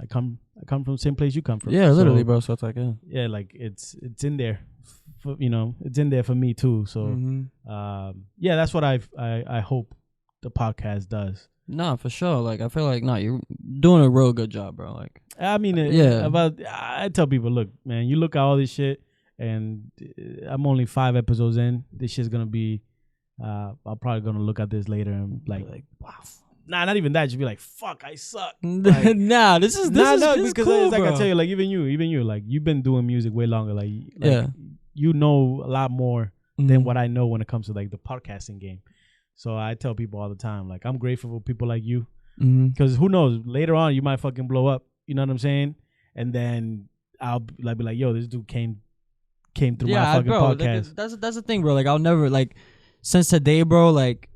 I come from the same place you come from. Yeah, literally, So, bro. So it's like, yeah, like it's in there. It's in there for me too. So yeah, that's what I hope the podcast does. Nah, for sure. Like I feel like you're doing a real good job, bro. Like I mean, I tell people, look, man, you look at all this shit, and I'm only 5 episodes in. This shit's gonna be. I'm probably gonna look at this later and like wow. Nah, not even that. Just be like, fuck, I suck. Like, nah, this is because cool, it's like bro. I tell you, like even you, like you've been doing music way longer. Like yeah, you know a lot more than what I know when it comes to like the podcasting game. So I tell people all the time, like I'm grateful for people like you, because who knows, later on you might fucking blow up. You know what I'm saying? And then I'll be like, yo, this dude came through my fucking podcast. Like, that's the thing, bro. Like I'll never like since today, bro. Like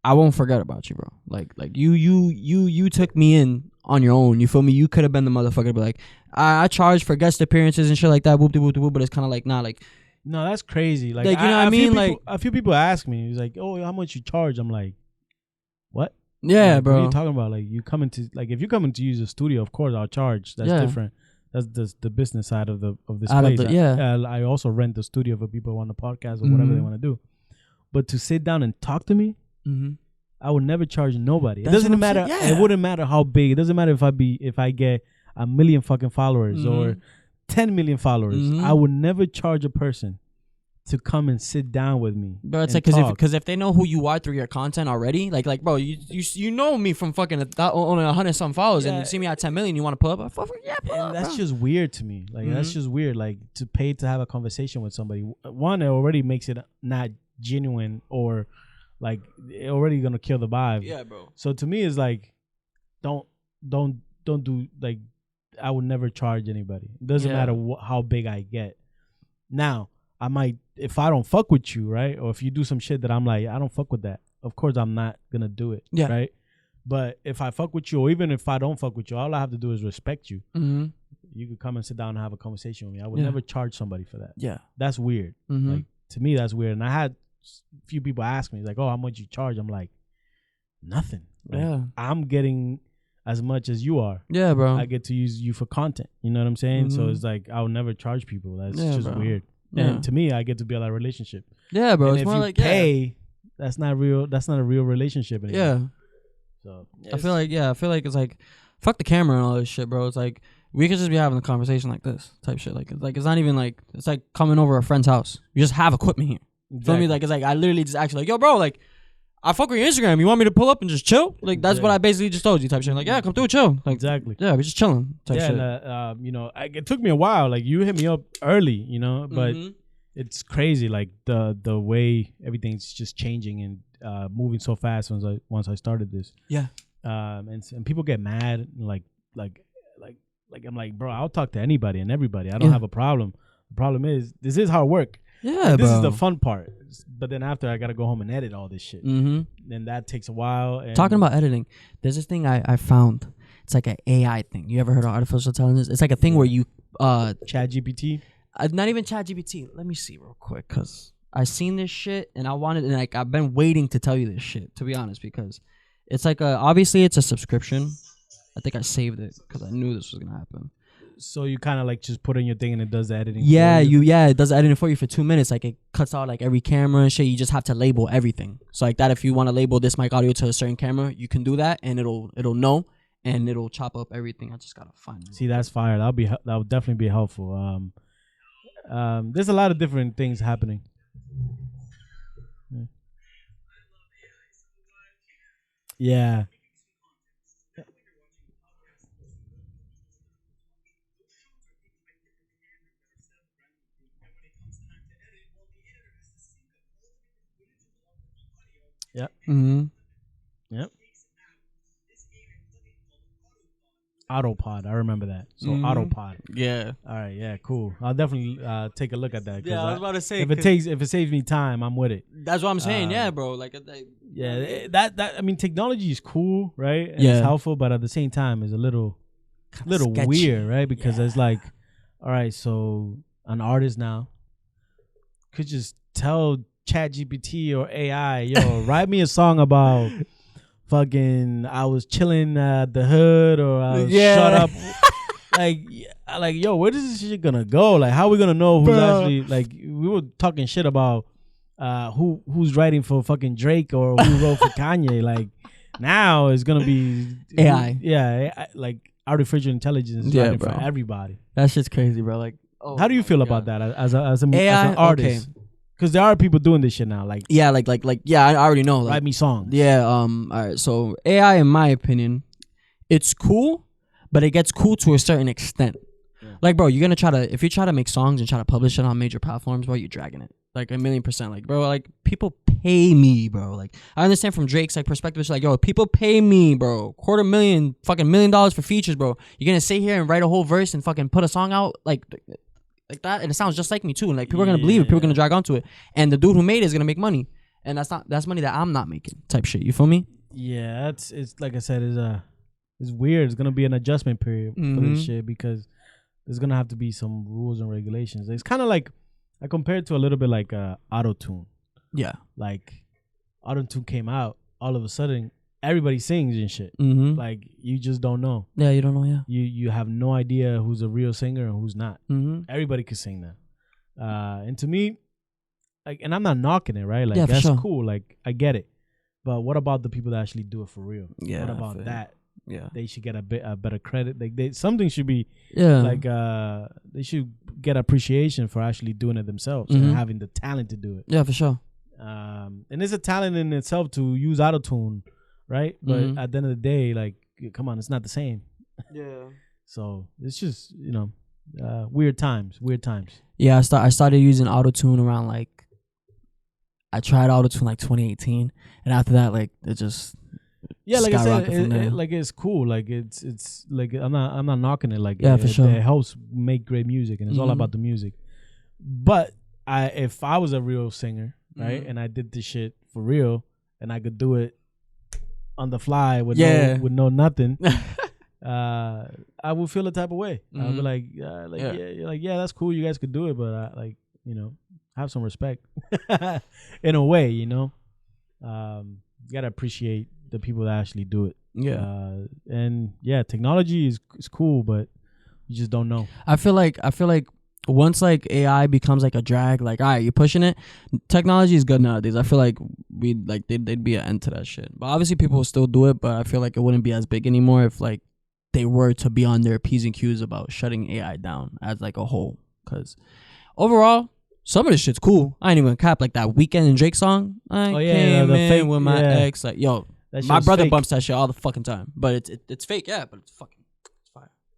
I won't forget about you, bro. Like you took me in on your own. You feel me? You could have been the motherfucker to be like, I charge for guest appearances and shit like that. Whoop de whoop de whoop. But it's kind of like, nah, like No, that's crazy. Like, you know what I mean? Like, a few people ask me, he's like, "Oh, how much you charge?" I'm like, "What?" Yeah, like, bro. What are you talking about? Like, you coming to if you're coming to use a studio, of course I'll charge. That's different. That's the business side of this place. I also rent the studio for people who want to podcast or whatever they want to do. But to sit down and talk to me, I would never charge nobody. It doesn't matter. It wouldn't matter how big. It doesn't matter if I get 1 million fucking followers or 10 million followers. I would never charge a person to come and sit down with me. Bro, it's like because if they know who you are through your content already, like bro, you know me from fucking only 100 some followers, and you see me at 10 million, you want to pull up? Pull up, that's just weird to me. Like that's just weird. Like to pay to have a conversation with somebody. One, it already makes it not genuine, or like it already gonna kill the vibe. Yeah, bro. So to me, it's like, don't do like. I would never charge anybody. It doesn't matter how big I get. Now, I might, if I don't fuck with you, right? Or if you do some shit that I'm like, I don't fuck with that. Of course, I'm not going to do it, right? But if I fuck with you, or even if I don't fuck with you, all I have to do is respect you. You could come and sit down and have a conversation with me. I would never charge somebody for that. Yeah. That's weird. Like, to me, that's weird. And I had a few people ask me, like, oh, how much you charge? I'm like, nothing. Like, I'm getting as much as you are. Yeah, bro. I get to use you for content. You know what I'm saying? So it's like, I'll never charge people. That's just weird. Yeah. And to me, I get to build that relationship. Yeah, bro. And it's more like pay, that's not real. That's not a real relationship anymore. Yeah. So I feel like it's like, fuck the camera and all this shit, bro. It's like we could just be having a conversation like this type shit. Like it's not even like, it's like coming over a friend's house. You just have equipment here. Exactly. Feel me? Like it's like I literally just actually like, yo, bro, like, I fuck with your Instagram. You want me to pull up and just chill? Like that's what I basically just told you, type shit. Like, yeah, come through, chill. Like, exactly. Yeah, we're just chilling. Type shit. And, you know, it took me a while. Like you hit me up early, you know, but it's crazy. Like the way everything's just changing and moving so fast once I started this. Yeah. And people get mad. Like I'm like, bro, I'll talk to anybody and everybody. I don't have a problem. The problem is this is hard work. Yeah, this is the fun part. But then after, I gotta go home and edit all this shit. And that takes a while. And talking about editing, there's this thing I found. It's like an AI thing. You ever heard of artificial intelligence? It's like a thing where you ChatGPT. Not even ChatGPT. Let me see real quick, cause I seen this shit and I wanted, and like I've been waiting to tell you this shit, to be honest, because it's like obviously it's a subscription. I think I saved it because I knew this was gonna happen. So you kind of like just put in your thing and it does the editing. Yeah, it does the editing for you for 2 minutes. Like it cuts out like every camera and shit. You just have to label everything. So like that, if you want to label this mic audio to a certain camera, you can do that, and it'll know, and it'll chop up everything. I just gotta find it. See, that's fire. That would definitely be helpful. There's a lot of different things happening. Yeah. Yep. Yep. Autopod. I remember that. So Autopod. Yeah. All right. Yeah. Cool. I'll definitely take a look at that. Yeah, I was about to say, if it saves me time, I'm with it. That's what I'm saying. Yeah, bro. Like. Yeah. That I mean, technology is cool, right? And it's helpful, but at the same time, it's a little weird, right? Because it's like, all right, so an artist now could just tell ChatGPT or AI, yo, write me a song about fucking I was chilling at the hood, or I was shut up. like, yo, where is this shit gonna go? Like, how are we gonna know who's actually, like, we were talking shit about who's writing for fucking Drake or who wrote for Kanye. Like, now it's gonna be AI. AI, like artificial intelligence is writing for everybody. That shit's crazy, bro. Like, how do you feel about that as an artist? Okay. Because there are people doing this shit now, like I already know. Like, write me songs. Yeah. All right. So AI, in my opinion, it's cool, but it gets cool to a certain extent. Yeah. Like, bro, you're gonna if you try to make songs and try to publish it on major platforms, bro, you're dragging it like 1,000,000%. Like, bro, like people pay me, bro. Like, I understand from Drake's like perspective, it's like, yo, people pay me, bro, $250,000, fucking $1 million for features, bro. You're gonna sit here and write a whole verse and fucking put a song out, like that, and it sounds just like me too, and like people are gonna believe it, people are gonna drag onto it, and the dude who made it is gonna make money, and that's money that I'm not making, type shit. You feel me? Yeah, it's like I said, it's weird. It's gonna be an adjustment period for this shit, because there's gonna have to be some rules and regulations. It's kind of like I compare it to a little bit like auto tune. Yeah. Like auto tune came out, all of a sudden everybody sings and shit. Mm-hmm. Like you just don't know. Yeah, you don't know. Yeah. You have no idea who's a real singer and who's not. Mm-hmm. Everybody can sing that. And to me, like, and I'm not knocking it, right? Like Yeah, for that's sure. cool. Like I get it. But what about the people that actually do it for real? Yeah. What about that? Yeah. They should get a better credit. Like something should be Yeah. they should get appreciation for actually doing it themselves Mhm. and having the talent to do it. Yeah, for sure. And it's a talent in itself to use autotune, right? But Mhm. at the end of the day, like, come on, it's not the same. Yeah. So it's just weird times. Yeah, I started using autotune around like I tried autotune like 2018, and after that, like it just Like I said, skyrocketed from there. like it's cool. Like it's like I'm not knocking it. Like Yeah, for sure. It helps make great music, and it's all Mhm. about the music. But if I was a real singer, right, Mhm. and I did this shit for real, and I could do it on the fly with Yeah. no nothing, I would feel a type of way. I'd be Mhm. like, Yeah. that's cool. You guys could do it, but have some respect in a way. You gotta appreciate the people that actually do it. Yeah. And technology is cool, but you just don't know. I feel like once like AI becomes like a drag, like all right, you're pushing it. Technology is good nowadays. I feel like they'd be an end to that shit. But obviously people will still do it, but I feel like it wouldn't be as big anymore if like they were to be on their P's and Q's about shutting AI down as like a whole. Because overall, some of this shit's cool. I ain't even cap like that Weeknd and Drake song. I came the in fake, with my ex. Like yo, That my shit's brother fake. bumps that shit all the fucking time. But it's fake, yeah. But it's fire.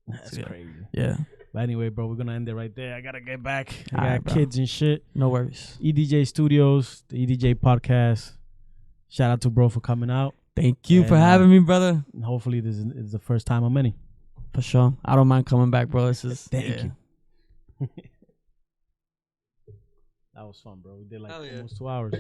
That's Yeah. crazy. Yeah. But anyway, bro, we're gonna end it right there. I gotta get back. I got Alright, bro. kids and shit. No worries. EDJ Studios, the EDJ podcast. Shout out to bro for coming out. Thank you for And, having me, brother. And hopefully this is the first time of many. For sure. I don't mind coming back, bro. This is Thank you. That was fun, bro. We did like Hell yeah. almost 2 hours.